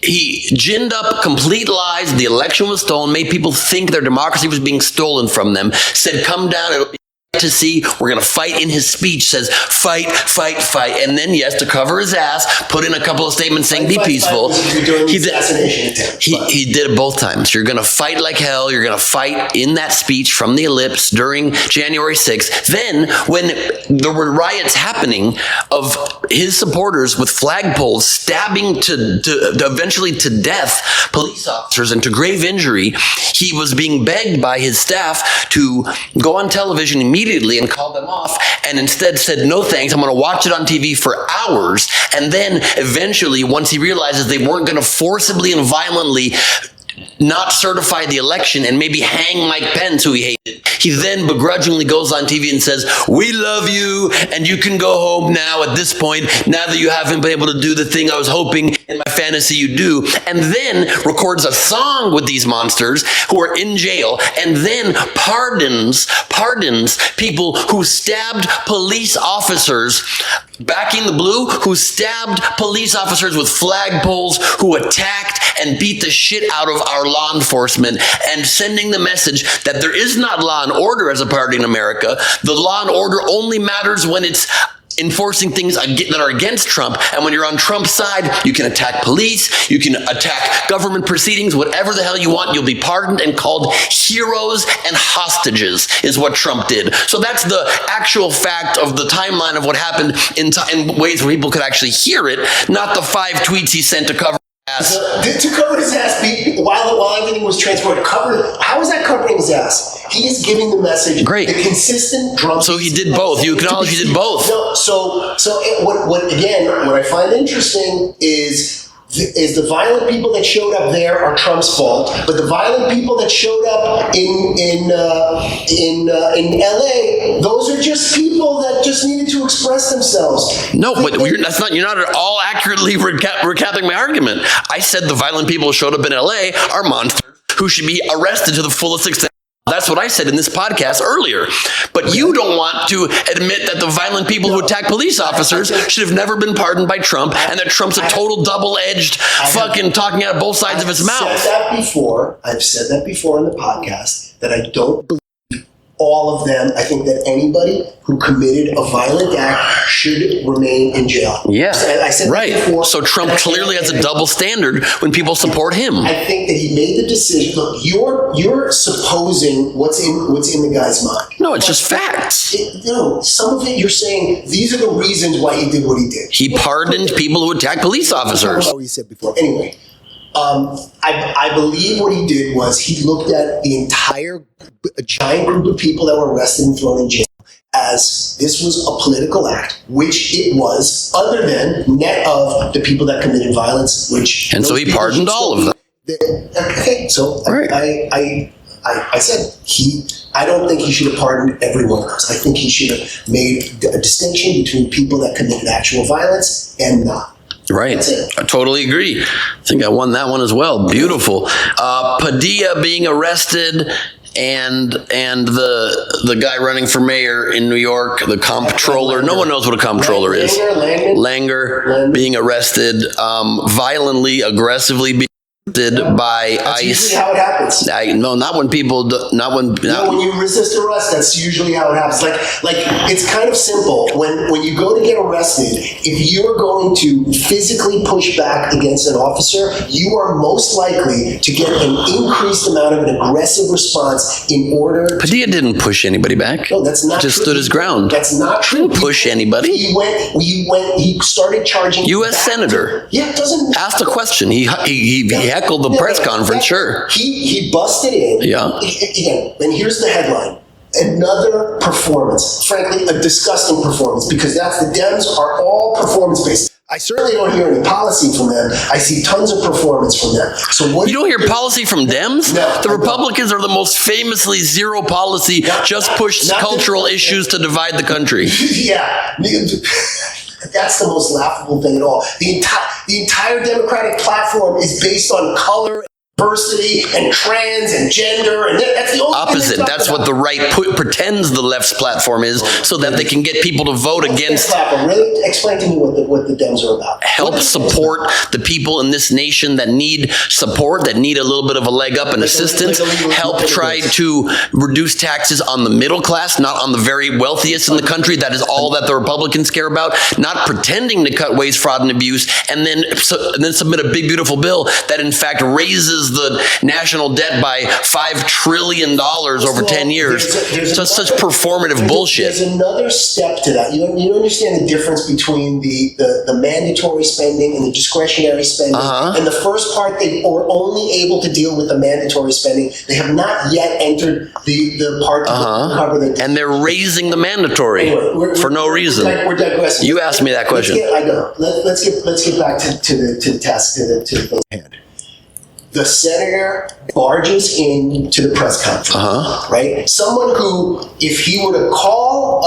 A: He ginned up complete lies. The election was stolen, made people think their democracy was being stolen from them, said, come down, it'll be to see, we're going to fight. In his speech says, fight, fight, fight. And then, yes, to cover his ass, put in a couple of statements saying, be peaceful. He did it both times. You're going to fight like hell. You're going to fight in that speech from the ellipse during January 6th. Then, when there were riots happening of his supporters with flagpoles stabbing to eventually to death police officers and to grave injury, he was being begged by his staff to go on television immediately and called them off, and instead said, no thanks, I'm going to watch it on TV for hours. And then eventually, once he realizes they weren't going to forcibly and violently not certify the election and maybe hang Mike Pence, who he hated, he then begrudgingly goes on TV and says, we love you and you can go home now at this point, now that you haven't been able to do the thing I was hoping in my fantasy you do, and then records a song with these monsters who are in jail, and then pardons people who stabbed police officers, backing the blue, who stabbed police officers with flagpoles, who attacked and beat the shit out of our law enforcement, and sending the message that there is not law and order as a party in America. The law and order only matters when it's enforcing things that are against Trump. And when you're on Trump's side, you can attack police, you can attack government proceedings, whatever the hell you want. You'll be pardoned and called heroes and hostages is what Trump did. So that's the actual fact of the timeline of what happened in ways where people could actually hear it, not the 5 tweets he sent to cover ass.
B: To cover his ass while everything was transported. How is that covering his ass? He is giving the message.
A: Great.
B: The consistent drum.
A: So he did both. You acknowledge he did both.
B: No, what I find interesting is the violent people that showed up there are Trump's fault, but the violent people that showed up in LA, those are just people that just needed to express themselves.
A: No, but you're not at all accurately recapping my argument. I said the violent people who showed up in LA are monsters who should be arrested to the fullest extent. That's what I said in this podcast earlier. But you don't want to admit that the violent people who attack police officers should have never been pardoned by Trump, and that Trump's a total double-edged fucking talking out of both sides of his mouth.
B: I've said that before in the podcast, that I don't believe all of them. I think that anybody who committed a violent act should remain in jail.
A: Yeah,
B: I said
A: right.
B: That before,
A: so Trump clearly has a double standard when people support him.
B: I think that he made the decision. Look, you're supposing what's in the guy's mind.
A: No, it's just facts.
B: Some of it you're saying these are the reasons why he did what he did.
A: He pardoned people who attack police officers.
B: That's what he said before. Anyway. I believe what he did was he looked at the entire giant group of people that were arrested and thrown in jail as this was a political act, which it was, other than net of the people that committed violence, and
A: so he pardoned all of them.
B: Okay, so
A: right.
B: I said I don't think he should have pardoned everyone else. I think he should have made a distinction between people that committed actual violence and not.
A: Right. I totally agree. I think I won that one as well. Beautiful. Padilla being arrested and the guy running for mayor in New York, the comptroller. No one knows what a comptroller is. Langer being arrested, violently, aggressively being by
B: That's
A: ICE.
B: usually how it happens.
A: No, not when people. When
B: you resist arrest, that's usually how it happens. Like it's kind of simple. When you go to get arrested, if you're going to physically push back against an officer, you are most likely to get an increased amount of an aggressive response in order.
A: Padilla didn't push anybody back.
B: No, that's not
A: Just
B: true.
A: stood his ground.
B: That's not true.
A: Didn't push anybody.
B: He started charging.
A: U.S. Senator.
B: It doesn't
A: asked a question. He heckled the press conference. Sure.
B: He busted in.
A: Yeah.
B: Again, and here's the headline. Another performance. Frankly, a disgusting performance, because the Dems are all performance-based. I certainly don't hear any policy from them. I see tons of performance from them. So what
A: you don't hear policy from Dems?
B: No,
A: the Republicans are the most famously zero policy, just push cultural issues to divide the country.
B: Yeah. That's the most laughable thing at all. The entire Democratic platform is based on color, diversity, and trans and gender, and that's the only
A: opposite. That's what the right pretends the left's platform is, so that they can get people to vote against.
B: Really explain to me what the Dems are about.
A: Help support the people in this nation that need support, that need a little bit of a leg up and assistance. Help try to reduce taxes on the middle class, not on the very wealthiest in the country. That is all that the Republicans care about. Not pretending to cut waste, fraud, and abuse, and then submit a big, beautiful bill that in fact raises the national debt by $5 trillion over 10 years. Such performative bullshit.
B: There's another step to that. You understand the difference between the mandatory spending and the discretionary spending. And the first part, they are only able to deal with the mandatory spending. They have not yet entered the part to cover the.
A: And they're raising the mandatory for no reason.
B: We're digressing.
A: You asked me that question.
B: I know. Let's get back to the task to the hand. The senator barges into the press conference, right? Someone who, if he were to call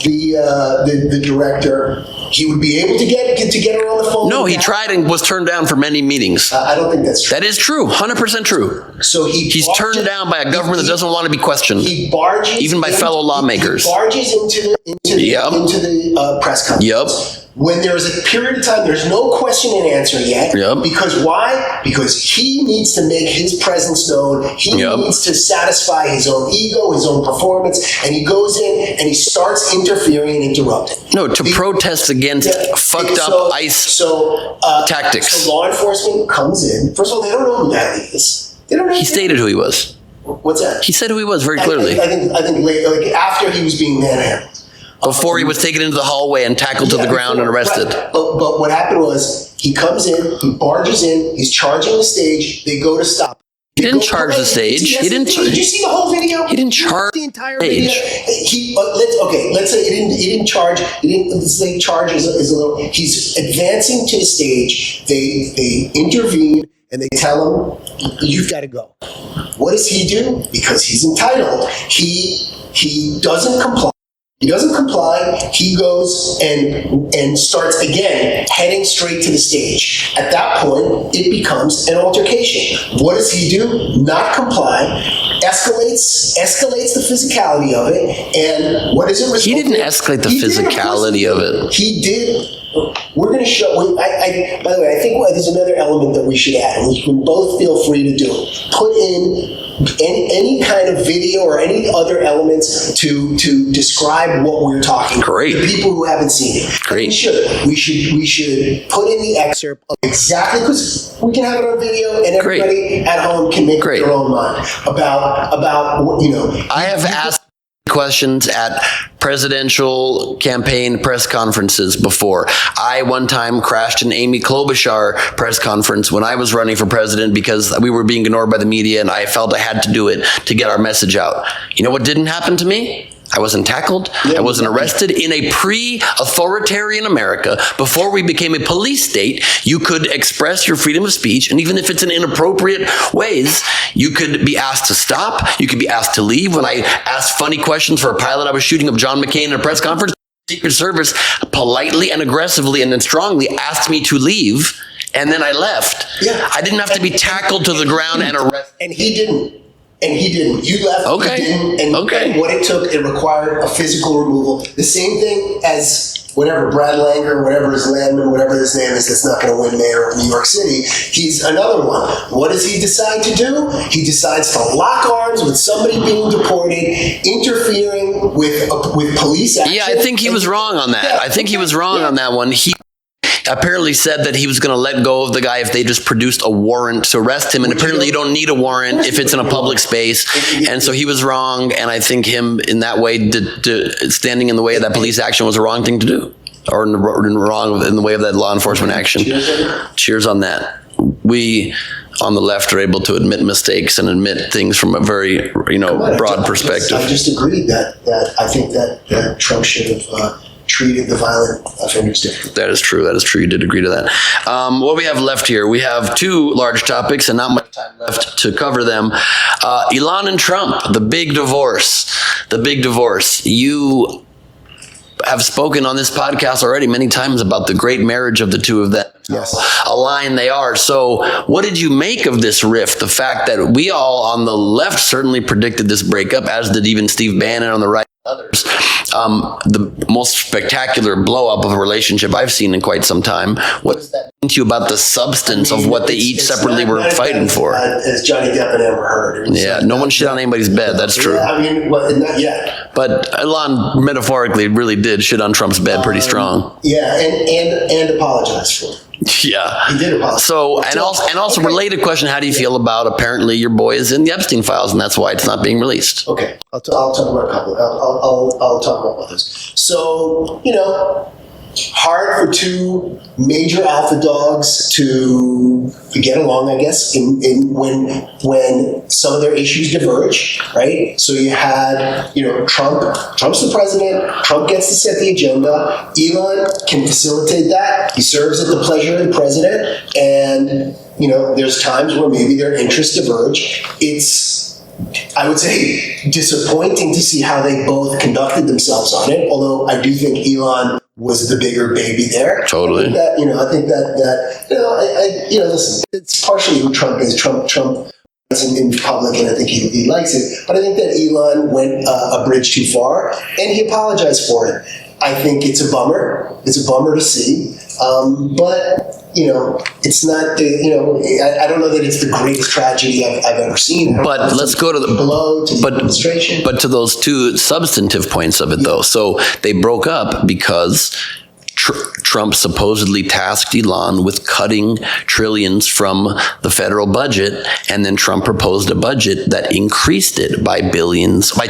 B: the director, he would be able to get her on the phone.
A: No, he tried and was turned down for many meetings.
B: I don't think that's true.
A: That is true, 100% true.
B: So he's
A: turned down by a government that doesn't want to be questioned,
B: he barges
A: even by fellow lawmakers.
B: He barges into the press conference.
A: Yep.
B: When there's a period of time, there's no question and answer yet.
A: Yep.
B: Because why? Because he needs to make his presence known. He needs to satisfy his own ego, his own performance, and he goes in and he starts interfering and interrupting.
A: No, to protest against fucked up ICE tactics.
B: So law enforcement comes in. First of all, they don't know who that is. They don't know.
A: He stated who he was.
B: What's that?
A: He said who he was very clearly.
B: I think later, like after he was being manhandled.
A: Before he was taken into the hallway and tackled to the ground and arrested.
B: Right. But what happened was, he comes in, he barges in, he's charging the stage, they go to stop.
A: He didn't charge the stage.
B: Did you see the whole video?
A: He didn't charge
B: the entire
A: stage.
B: Video. Let's say he didn't charge. Let's say charge is a little. He's advancing to the stage. They intervene and they tell him, "You've got to go." What does he do? Because he's entitled. He doesn't comply. He doesn't comply. He goes and starts again, heading straight to the stage. At that point, it becomes an altercation. What does he do? Not comply. Escalates the physicality of it. And what is it?
A: He didn't escalate the physicality of it.
B: He did. We're going to show. By the way, I think there's another element that we should add, and we can both feel free to do it. Put in any kind of video or any other elements to describe what we're talking about.
A: Great.
B: The people who haven't seen it.
A: Great.
B: We should put in the excerpt of exactly, because we can have it on video and everybody at home can make up their own mind about what, you know.
A: I have asked questions at presidential campaign press conferences before. I one time crashed an Amy Klobuchar press conference when I was running for president because we were being ignored by the media, and I felt I had to do it to get our message out. You know what didn't happen to me? I wasn't tackled. I wasn't arrested. In a pre-authoritarian America, before we became a police state, you could express your freedom of speech, and even if it's in inappropriate ways, you could be asked to stop. You could be asked to leave. When I asked funny questions for a pilot I was shooting of John McCain in a press conference, the Secret Service politely and aggressively and then strongly asked me to leave, and then I left.
B: Yeah.
A: I didn't have to be tackled to the ground and arrested.
B: And he didn't. And he didn't. You left.
A: Okay.
B: He didn't. And what it took, it required a physical removal. The same thing as whatever Brad Langer, whatever his Landman, whatever his name is, that's not going to win mayor of New York City. He's another one. What does he decide to do? He decides to lock arms with somebody being deported, interfering with police action.
A: Yeah, I think he was wrong on that.
B: Yeah.
A: I think he was wrong on that one. He apparently said that he was going to let go of the guy if they just produced a warrant to arrest him. And apparently you don't need a warrant if it's in a public space. And so he was wrong. And I think him in that way, standing in the way of that police action was a wrong thing to do. Or wrong in the way of that law enforcement action. Cheers on that. We on the left are able to admit mistakes and admit things from a very broad perspective.
B: I just agreed that I think that Trump should have treated the violent offenders differently.
A: That is true. That is true. You did agree to that. What we have left here, we have two large topics and not much time left to cover them. Elon and Trump, the big divorce. The big divorce. You have spoken on this podcast already many times about the great marriage of the two of them.
B: Yes.
A: Aligned they are. So what did you make of this rift? The fact that we all on the left certainly predicted this breakup, as did even Steve Bannon on the right and others. The most spectacular blow up of a relationship I've seen in quite some time. What does that mean to you about the substance of what they each separately were fighting for?
B: As Johnny Depp and Amber Heard.
A: Yeah, no one shit on anybody's bed. That's true.
B: Yeah, I mean, not yet.
A: But Elon metaphorically really did shit on Trump's bed pretty strong.
B: Yeah, and apologize for it.
A: Yeah.
B: He did apologize.
A: So, and also related question, how do you feel about apparently your boy is in the Epstein files and that's why it's not being released?
B: Okay. I'll talk about a couple. I'll talk about this. So, hard for two major alpha dogs to get along, I guess, when some of their issues diverge, right? So you had, Trump's the president, Trump gets to set the agenda, Elon can facilitate that, he serves at the pleasure of the president, and, there's times where maybe their interests diverge. It's, I would say, disappointing to see how they both conducted themselves on it, although I do think Elon was the bigger baby there.
A: Totally.
B: I think that listen, it's partially who Trump is. Trump is in public, and I think he likes it. But I think that Elon went a bridge too far, and he apologized for it. I think it's a bummer. It's a bummer to see. But it's not the, I don't know that it's the greatest tragedy I've ever seen.
A: But let's go to the
B: blow to the administration.
A: But to those two substantive points of it, though. So they broke up because Trump supposedly tasked Elon with cutting trillions from the federal budget, and then Trump proposed a budget that increased it by billions, by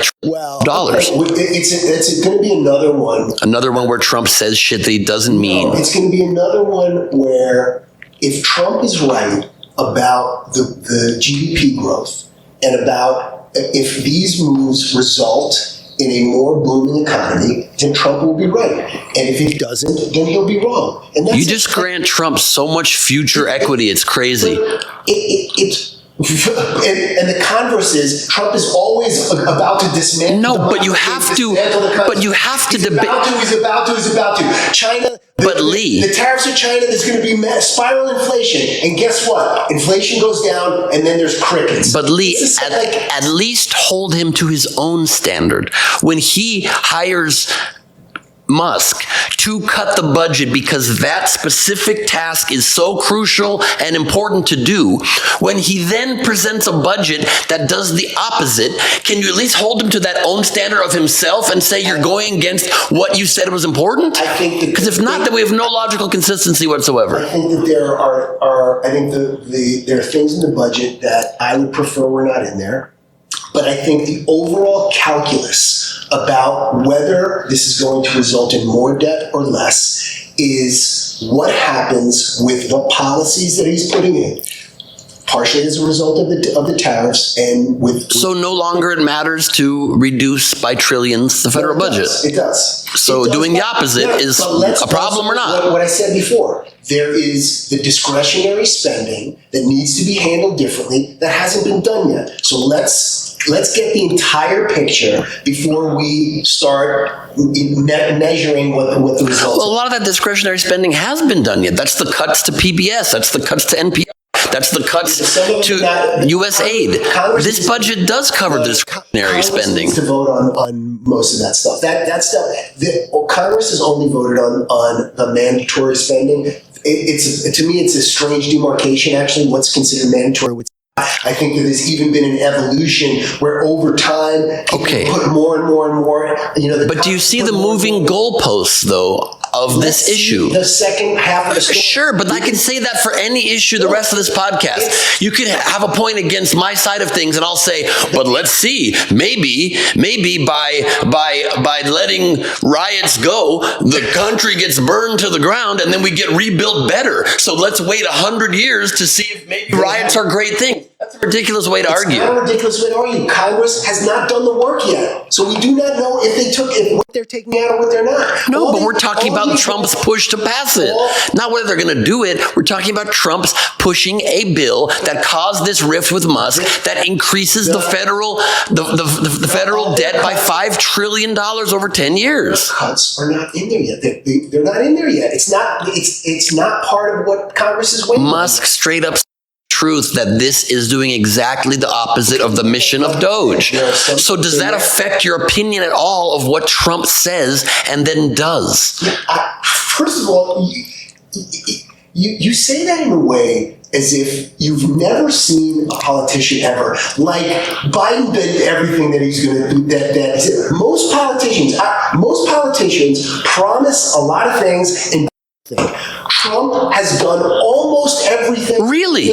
A: dollars.
B: Okay. It's going to be another one.
A: Another one where Trump says shit that he doesn't mean.
B: It's going to be another one where if Trump is right about the GDP growth and about if these moves result in a more booming economy, then Trump will be right. And if he doesn't, then he'll be wrong. And that's
A: you just grant Trump so much future equity, it's crazy.
B: And the converse is Trump is always about to dismantle.
A: No, but you have to. But you have to debate.
B: He's about to. China.
A: But Lee,
B: the tariffs of China. There's going to be spiral inflation, and guess what? Inflation goes down, and then there's crickets.
A: But Lee, at least hold him to his own standard. When he hires Musk to cut the budget because that specific task is so crucial and important to do, when he then presents a budget that does the opposite, can you at least hold him to that own standard of himself and say you're going against what you said was important?
B: I think that,
A: because if not, then we have no logical consistency whatsoever.
B: I think that there are there are things in the budget that I would prefer were not in there. But I think the overall calculus about whether this is going to result in more debt or less is what happens with the policies that he's putting in, partially as a result of the tariffs and with. So
A: no longer it matters to reduce by trillions the federal budget.
B: It does.
A: So doing the opposite is a problem or not?
B: What I said before, there is the discretionary spending that needs to be handled differently that hasn't been done yet. So let's get the entire picture before we start measuring what the results are.
A: Well, a lot of that discretionary spending has been done yet. That's the cuts to PBS. That's the cuts to NPR. That's the cuts to U.S. aid. This budget does cover the discretionary spending.
B: To vote on most of that stuff. That stuff. Congress has only voted on the mandatory spending. To me, it's a strange demarcation. Actually, what's considered mandatory. I think that there's even been an evolution where over time, people put more and more and more.
A: But do you see the moving goalposts, though, of this issue?
B: The second half of the story.
A: Sure, but I can say that for any issue the rest of this podcast. You could have a point against my side of things, and I'll say, but let's see, maybe by letting riots go, the country gets burned to the ground, and then we get rebuilt better. So let's wait 100 years to see if maybe riots are great things. That's a ridiculous way to argue.
B: It's not a ridiculous way to argue. Congress has not done the work yet. So we do not know if what they're taking out or what they're not.
A: No, but we're talking about Trump's push to pass it. Not whether they're going to do it. We're talking about Trump's pushing a bill that caused this rift with Musk that increases the federal debt by $5 trillion over 10 years.
B: The cuts are not in there yet. They're not in there yet. It's not part of what Congress is waiting.
A: Musk straight up truth that this is doing exactly the opposite of the mission of Doge. So does that affect your opinion at all of what Trump says and then does?
B: First of all, you say that in a way as if you've never seen a politician ever. Like Biden did everything that he's going to do. That most politicians promise a lot of things and Trump has done almost everything.
A: Really?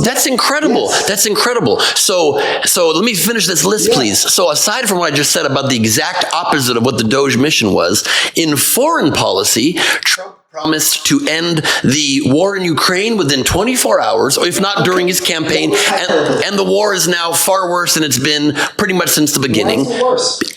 A: That's incredible. Yes. That's incredible. So let me finish this list, please. So aside from what I just said about the exact opposite of what the Doge mission was, in foreign policy, Trump promised to end the war in Ukraine within 24 hours, or if not during his campaign, and the war is now far worse than it's been pretty much since the beginning.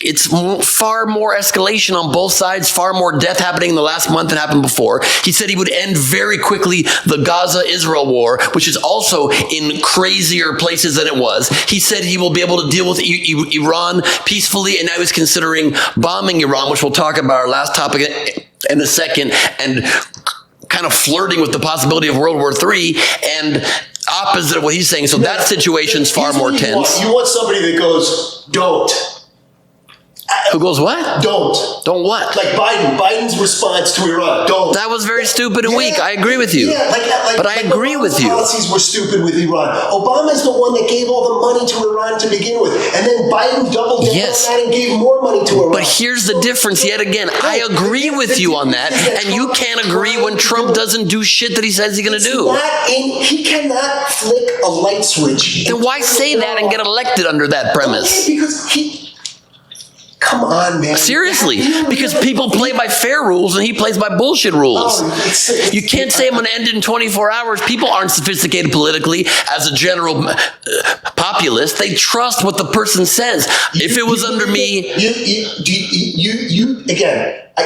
A: It's far more escalation on both sides, far more death happening in the last month than happened before. He said he would end very quickly the Gaza-Israel war, which is also in crazier places than it was. He said he will be able to deal with Iran peacefully, and now he's considering bombing Iran, which we'll talk about our last topic in a second, and kind of flirting with the possibility of World War III, and opposite of what he's saying. So that situation's far more tense.
B: You want somebody that goes, don't.
A: Who goes what?
B: Don't.
A: Don't what?
B: Like Biden's response to Iran. Don't.
A: That was very stupid and weak. I agree with you.
B: Yeah,
A: but I agree with you.
B: Policies were stupid with Iran. Obama's the one that gave all the money to Iran to begin with. And then Biden doubled down on that and gave more money to Iran.
A: But here's the difference yet again. I agree with you on that. And you can't agree when Trump doesn't do shit that he says he's going to do.
B: He cannot flick a light switch.
A: Then why say that and get elected under that premise?
B: Because come on, man.
A: Seriously, because people play by fair rules and he plays by bullshit rules. You can't say I'm going to end it in 24 hours. People aren't sophisticated politically as a general populace. They trust what the person says. If it was under me...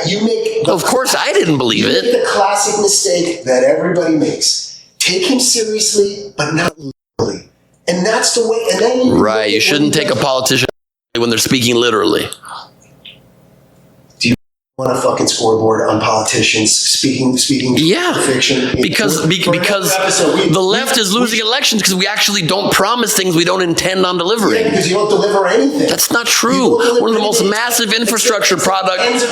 A: You make... Of course, I didn't believe it.
B: You make the classic mistake that everybody makes. Take him seriously, but not literally. And that's the way... And then
A: right, you shouldn't take a politician when they're speaking literally.
B: Do you want a fucking scoreboard on politicians speaking fiction?
A: Because the left is losing elections because we actually don't promise things we don't intend on delivering.
B: Yeah, because you don't deliver anything.
A: That's not true. One of the most massive infrastructure projects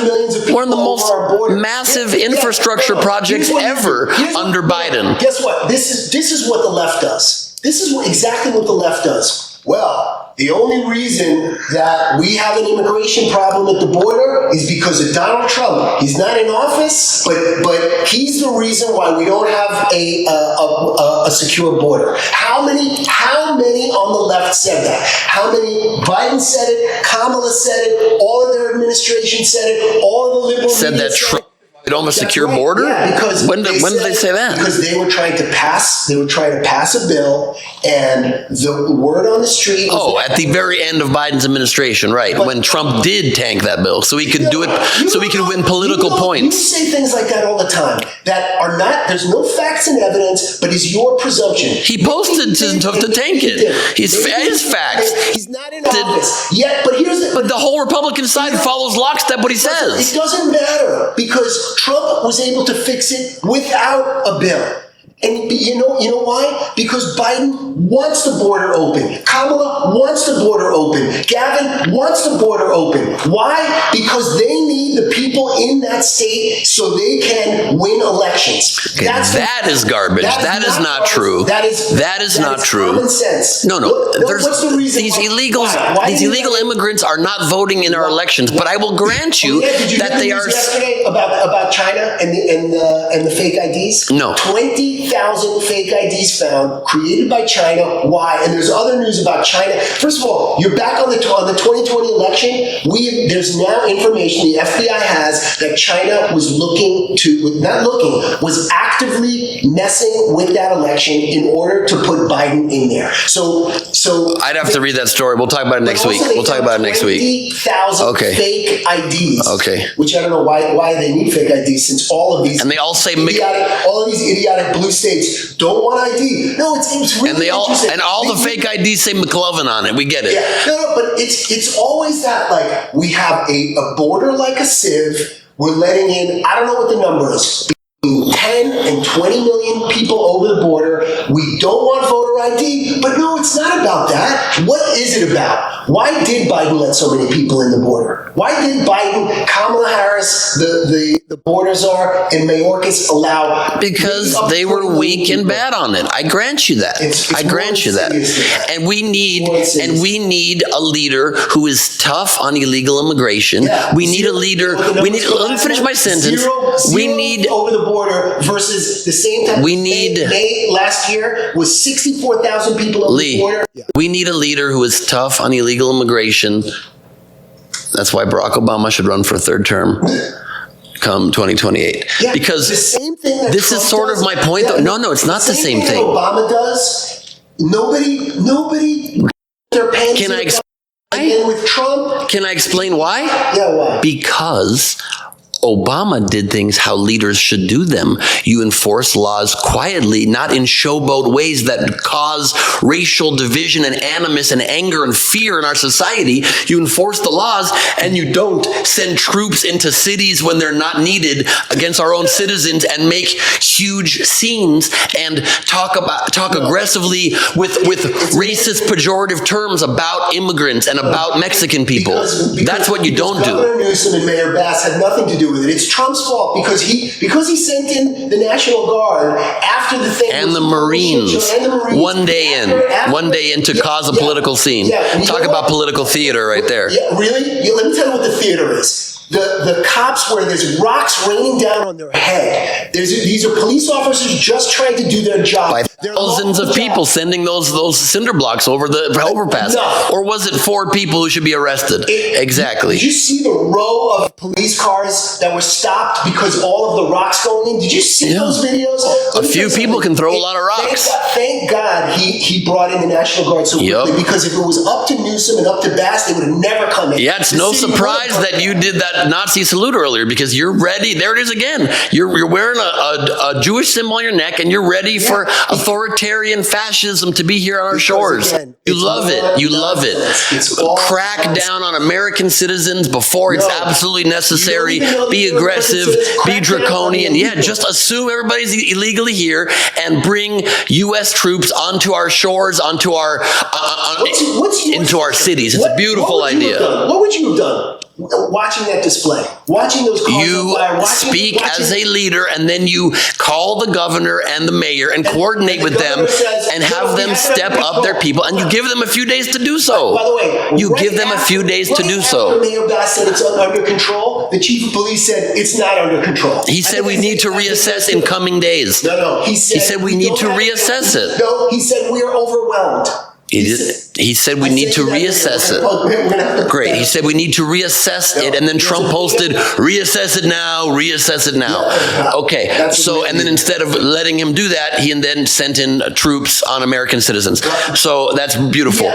A: ever under Biden.
B: Guess what? This is what the left does. This is exactly what the left does. Well, the only reason that we have an immigration problem at the border is because of Donald Trump. He's not in office, but he's the reason why we don't have a secure border. How many on the left said that? How many? Biden said it, Kamala said it, all of their administration said it, all of the liberal
A: said
B: media
A: that
B: said it.
A: We don't have a secure border?
B: Yeah, because
A: when did they say that?
B: Because they were trying to pass a bill, and the word on the street was
A: at the very end of Biden's administration, right? When Trump did tank that bill, so he could do it, so he could win political points.
B: You say things like that all the time that are not. There's no facts and evidence, but is your presumption.
A: He posted to tank it. His facts.
B: He's not in office yet. But
A: the whole Republican side follows lockstep what he says.
B: It doesn't matter because Trump was able to fix it without a bill. And you know why? Because Biden wants the border open. Kamala wants the border open. Gavin wants the border open. Why? Because they need the people in that state so they can win elections.
A: Okay, that is garbage. That is not true. That is not true.
B: Common sense.
A: No.
B: What's the reason?
A: These illegal immigrants are not voting in our elections. But I will grant you that they are.
B: Yesterday about China and the fake IDs.
A: No.
B: 20,000 fake IDs found, created by China. Why? And there's other news about China. First of all, you're back on the 2020 election. There's now information the FBI has that China was was actively messing with that election in order to put Biden in there. So
A: I'd have to read that story. We'll talk about it next week. We'll talk about it next week.
B: 20,000 fake IDs.
A: Okay.
B: Which I don't know why they need fake IDs, since all of these
A: and they all say
B: all of these idiotic blue states don't want ID. No, it's really interesting.
A: And all the fake IDs say McLovin on it. We get it.
B: Yeah. No, but it's always that, like, we have a border like a sieve. We're letting in, I don't know what the number is, 10 and 20 million people over the border. We don't want voter ID, but no, it's not about that. What is it about? Why did Biden let so many people in the border? Why did Biden, Kamala Harris, the border czar, and Mayorkas allow?
A: Because they were weak and bad on it. I grant you that. I grant you that. And we need a leader who is tough on illegal immigration. Yeah. We need a leader. Let me finish my sentence. We need
B: over the border versus the same time. May last year was 64,000 people over the border. Yeah.
A: We need a leader who is tough on illegal immigration. That's why Barack Obama should run for a third term come 2028. Yeah, because
B: the same thing that
A: this
B: Trump
A: is sort
B: does.
A: of my point.
B: Yeah,
A: no, it's not the same thing.
B: Obama does. Nobody. Their pants.
A: Can I explain?
B: And with Trump.
A: Can I explain why?
B: Yeah, why?
A: Because Obama did things how leaders should do them. You enforce laws quietly, not in showboat ways that cause racial division and animus and anger and fear in our society. You enforce the laws, and you don't send troops into cities when they're not needed against our own citizens and make huge scenes and talk aggressively with racist pejorative terms about immigrants and about Mexican people. That's what you don't do.
B: Governor Newsom and Mayor Bass had nothing to do with it. It's Trump's fault because he sent in the National Guard after the thing
A: and the Marines one day in to cause a political scene. Yeah, talk about political theater right there.
B: Yeah, really? Let me tell you what the theater is. The cops, where there's rocks raining down on their head. These are police officers just trying to do their job.
A: By thousands of people sending those cinder blocks over the overpass. No. Or was it 4 people who should be arrested? Exactly.
B: Did you see the row of police cars that were stopped because all of the rocks going in? Did you see those videos?
A: A few people can throw a lot of rocks.
B: Thank God he brought in the National Guard so quickly, because if it was up to Newsom and up to Bass, they would have never come in.
A: Yeah, it's no surprise that you did that Nazi salute earlier, because you're ready. There it is again. You're wearing a Jewish symbol on your neck, and you're ready for authoritarian fascism to be here on our shores. You love it. You love it. Crack down on American citizens before it's absolutely necessary. Be aggressive. Be draconian. Yeah, just assume everybody's illegally here and bring U.S. troops onto our shores, onto our into our cities. It's a beautiful idea.
B: What would you have done? Watching that display, watching those cars
A: you speak as a leader, and then you call the governor and the mayor and coordinate with them and have them step up their people, and you give them a few days to do so.
B: By the way,
A: you give them a few days to do so.
B: Mayor Bass said it's under control. The chief of police said it's not under control.
A: He said we need to reassess in coming days.
B: No. He
A: said we need to reassess it.
B: No, he said we are overwhelmed.
A: He said we need to reassess it. Great. He said we need to reassess it, and then Trump posted, reassess it now, reassess it now. Okay. So, and then instead of letting him do that, he then sent in troops on American citizens. So that's beautiful.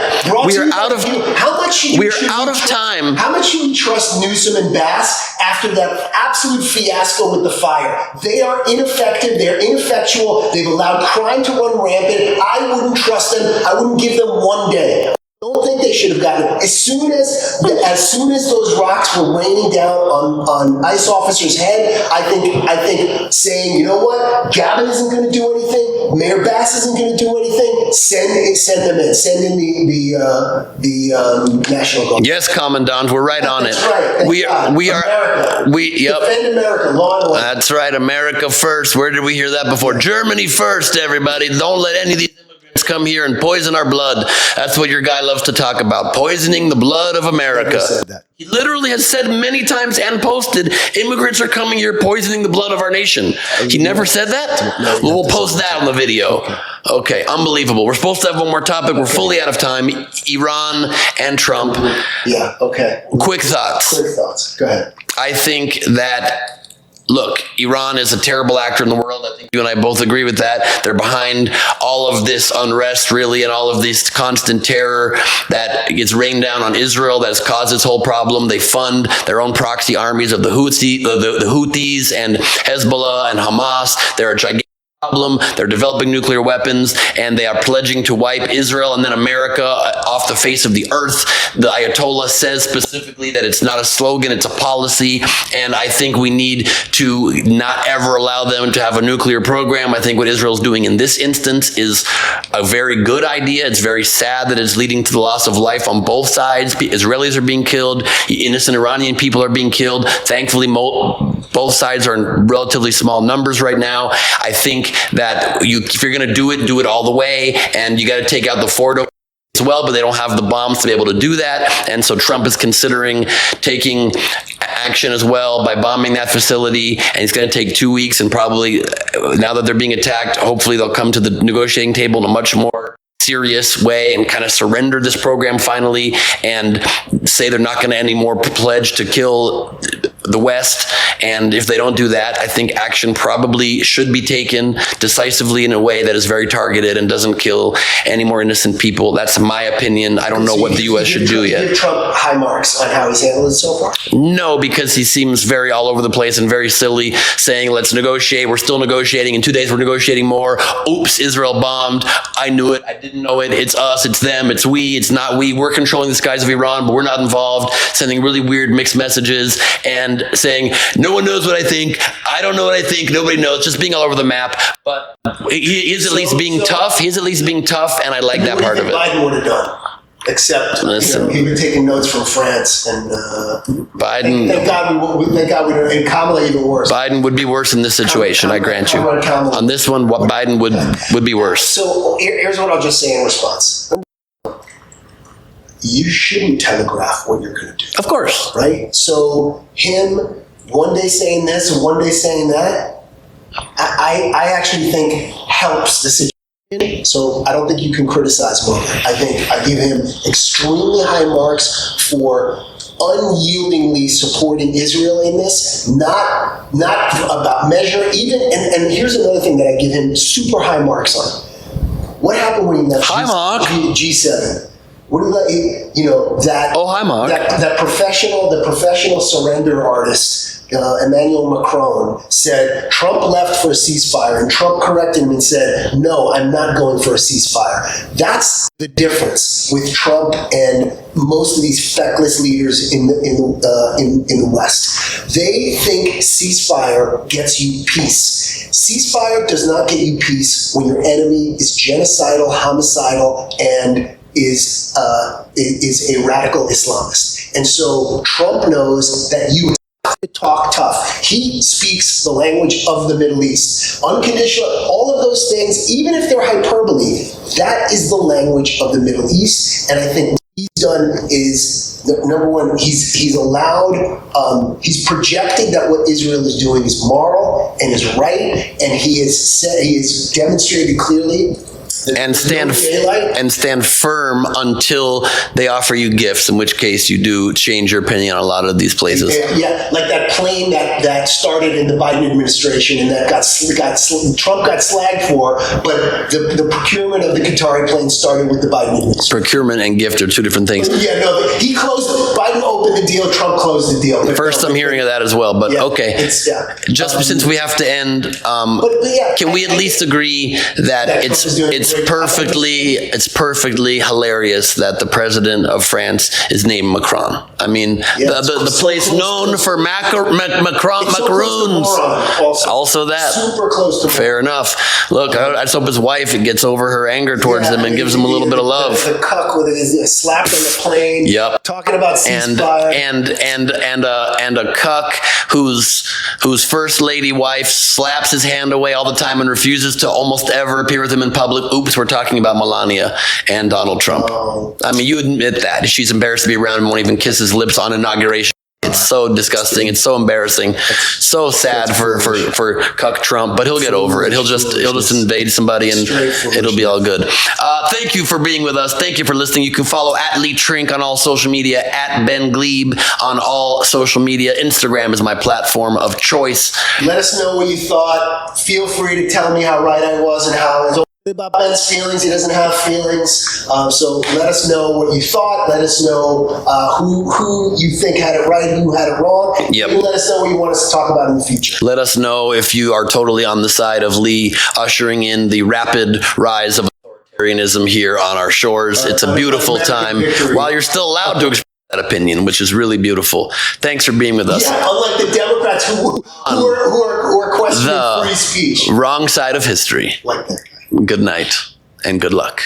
A: We are out of time.
B: How much should we trust Newsom and Bass after that absolute fiasco with the fire? They are ineffective. They're ineffectual. They've allowed crime to run rampant. I wouldn't trust them. I wouldn't give them one day. don't think they should have gotten it. As soon as those rocks were raining down on ICE officer's head, I think saying, you know what, Gavin isn't going to do anything, Mayor Bass isn't going to do anything. Send them in. Send in the National Guard.
A: Yes, Commandant, we're right on
B: That's
A: it.
B: right.
A: We are. Yep.
B: Defend America, law and order.
A: That's right. America first. Where did we hear that before? Germany first, everybody. Don't let any of these immigrants come here and poison our blood. That's what your guy loves to talk about. Poisoning the blood of America.
B: Said that.
A: He literally has said many times and posted, immigrants are coming here poisoning the blood of our nation. He never said that?
B: No,
A: well, we'll post that on the video. Okay, unbelievable. We're supposed to have one more topic. We're fully out of time. Iran and Trump.
B: Yeah, okay.
A: Quick thoughts.
B: Go ahead.
A: I think that, look, Iran is a terrible actor in the world. I think you and I both agree with that. They're behind all of this unrest, really, and all of this constant terror that gets rained down on Israel that has caused this whole problem. They fund their own proxy armies of the Houthis and Hezbollah and Hamas. They're a gigantic problem. They're developing nuclear weapons, and they are pledging to wipe Israel and then America off the face of the earth. The Ayatollah says specifically that it's not a slogan, it's a policy, and I think we need to not ever allow them to have a nuclear program. I think what Israel's doing in this instance is a very good idea. It's very sad that it's leading to the loss of life on both sides. Israelis are being killed. Innocent Iranian people are being killed. Thankfully, both sides are in relatively small numbers right now. I think that if you're going to do it all the way, and you got to take out the Fordo as well, but they don't have the bombs to be able to do that. And so Trump is considering taking action as well by bombing that facility, and it's going to take 2 weeks, and probably now that they're being attacked, hopefully they'll come to the negotiating table in a much more serious way and kind of surrender this program finally and say they're not going to anymore pledge to kill the West. And if they don't do that, I think action probably should be taken decisively in a way that is very targeted and doesn't kill any more innocent people. That's my opinion. I don't know what the U.S. should do yet.
B: Give Trump high marks on how he's handled it so far?
A: No, because he seems very all over the place and very silly, saying, let's negotiate. We're still negotiating. In 2 days, we're negotiating more. Oops, Israel bombed. I knew it. I didn't know it. It's us. It's them. It's we. It's not we. We're controlling the skies of Iran, but we're not involved. Sending really weird mixed messages and saying, no one knows what I think. I don't know what I think. Nobody knows. Just being all over the map. But he is at least being tough. He is at least being tough, and I like that part of it.
B: Biden would have done. Except, he'd been taking notes from France, and
A: Biden.
B: Thank God we don't. And Kamala even worse.
A: Biden would be worse in this situation. I grant you. On this one, Biden would be worse.
B: So here's what I'll just say in response. You shouldn't telegraph what you're going to do.
A: Of course.
B: Right? So him one day saying this and one day saying that, I actually think helps the situation. So I don't think you can criticize more. I think I give him extremely high marks for unyieldingly supporting Israel in this, not about measure, even, and here's another thing that I give him super high marks on. What happened when he left G7? What do that professional surrender artist, Emmanuel Macron, said Trump left for a ceasefire, and Trump corrected him and said, no, I'm not going for a ceasefire. That's the difference with Trump and most of these feckless leaders in the West. They think ceasefire gets you peace. Ceasefire does not get you peace when your enemy is genocidal, homicidal, and is a radical Islamist. And so Trump knows that you have to talk tough. He speaks the language of the Middle East. Unconditional, all of those things, even if they're hyperbole, that is the language of the Middle East. And I think what he's done is, number one, he's allowed, he's projected that what Israel is doing is moral and is right, and he has demonstrated clearly
A: and stand firm until they offer you gifts, in which case you do change your opinion on a lot of these places.
B: Yeah, like that plane that started in the Biden administration and that Trump got slagged for, but the procurement of the Qatari plane started with the Biden administration.
A: Procurement and gift are two different things.
B: Yeah, no, he closed. Biden opened opened the deal, Trump closed the deal.
A: First I'm hearing of that as well, but okay. Just since we have to end, can we at least agree that it's perfectly hilarious that the president of France is named Macron? I mean, the place known for macaroons. Also that.
B: Super close to
A: fair enough. Look, I just hope his wife gets over her anger towards him and gives him a little bit of love.
B: The cuck with his slapped on the plane.
A: Yep.
B: Talking about ceasefire.
A: And a cuck whose first lady wife slaps his hand away all the time and refuses to almost ever appear with him in public. Oops, we're talking about Melania and Donald Trump. I mean, you admit that. She's embarrassed to be around him, won't even kiss his lips on inauguration. It's so disgusting. It's so embarrassing. So sad for cuck Trump, but he'll get over it. He'll just invade somebody and it'll be all good. Thank you for being with us. Thank you for listening. You can follow @Trink on all social media, @Ben Gleib on all social media. Instagram is my platform of choice.
B: Let us know what you thought. Feel free to tell me how right I was and how about Ben's feelings. He doesn't have feelings. So let us know what you thought. Let us know who you think had it right, who had it wrong.
A: Yep.
B: And let us know what you want us to talk about in the future.
A: Let us know if you are totally on the side of Lee ushering in the rapid rise of authoritarianism here on our shores. It's a beautiful time while you're still allowed to express that opinion, which is really beautiful. Thanks for being with us.
B: Yeah, unlike the Democrats who are questioning free speech.
A: Wrong side of history.
B: Like that.
A: Good night and good luck.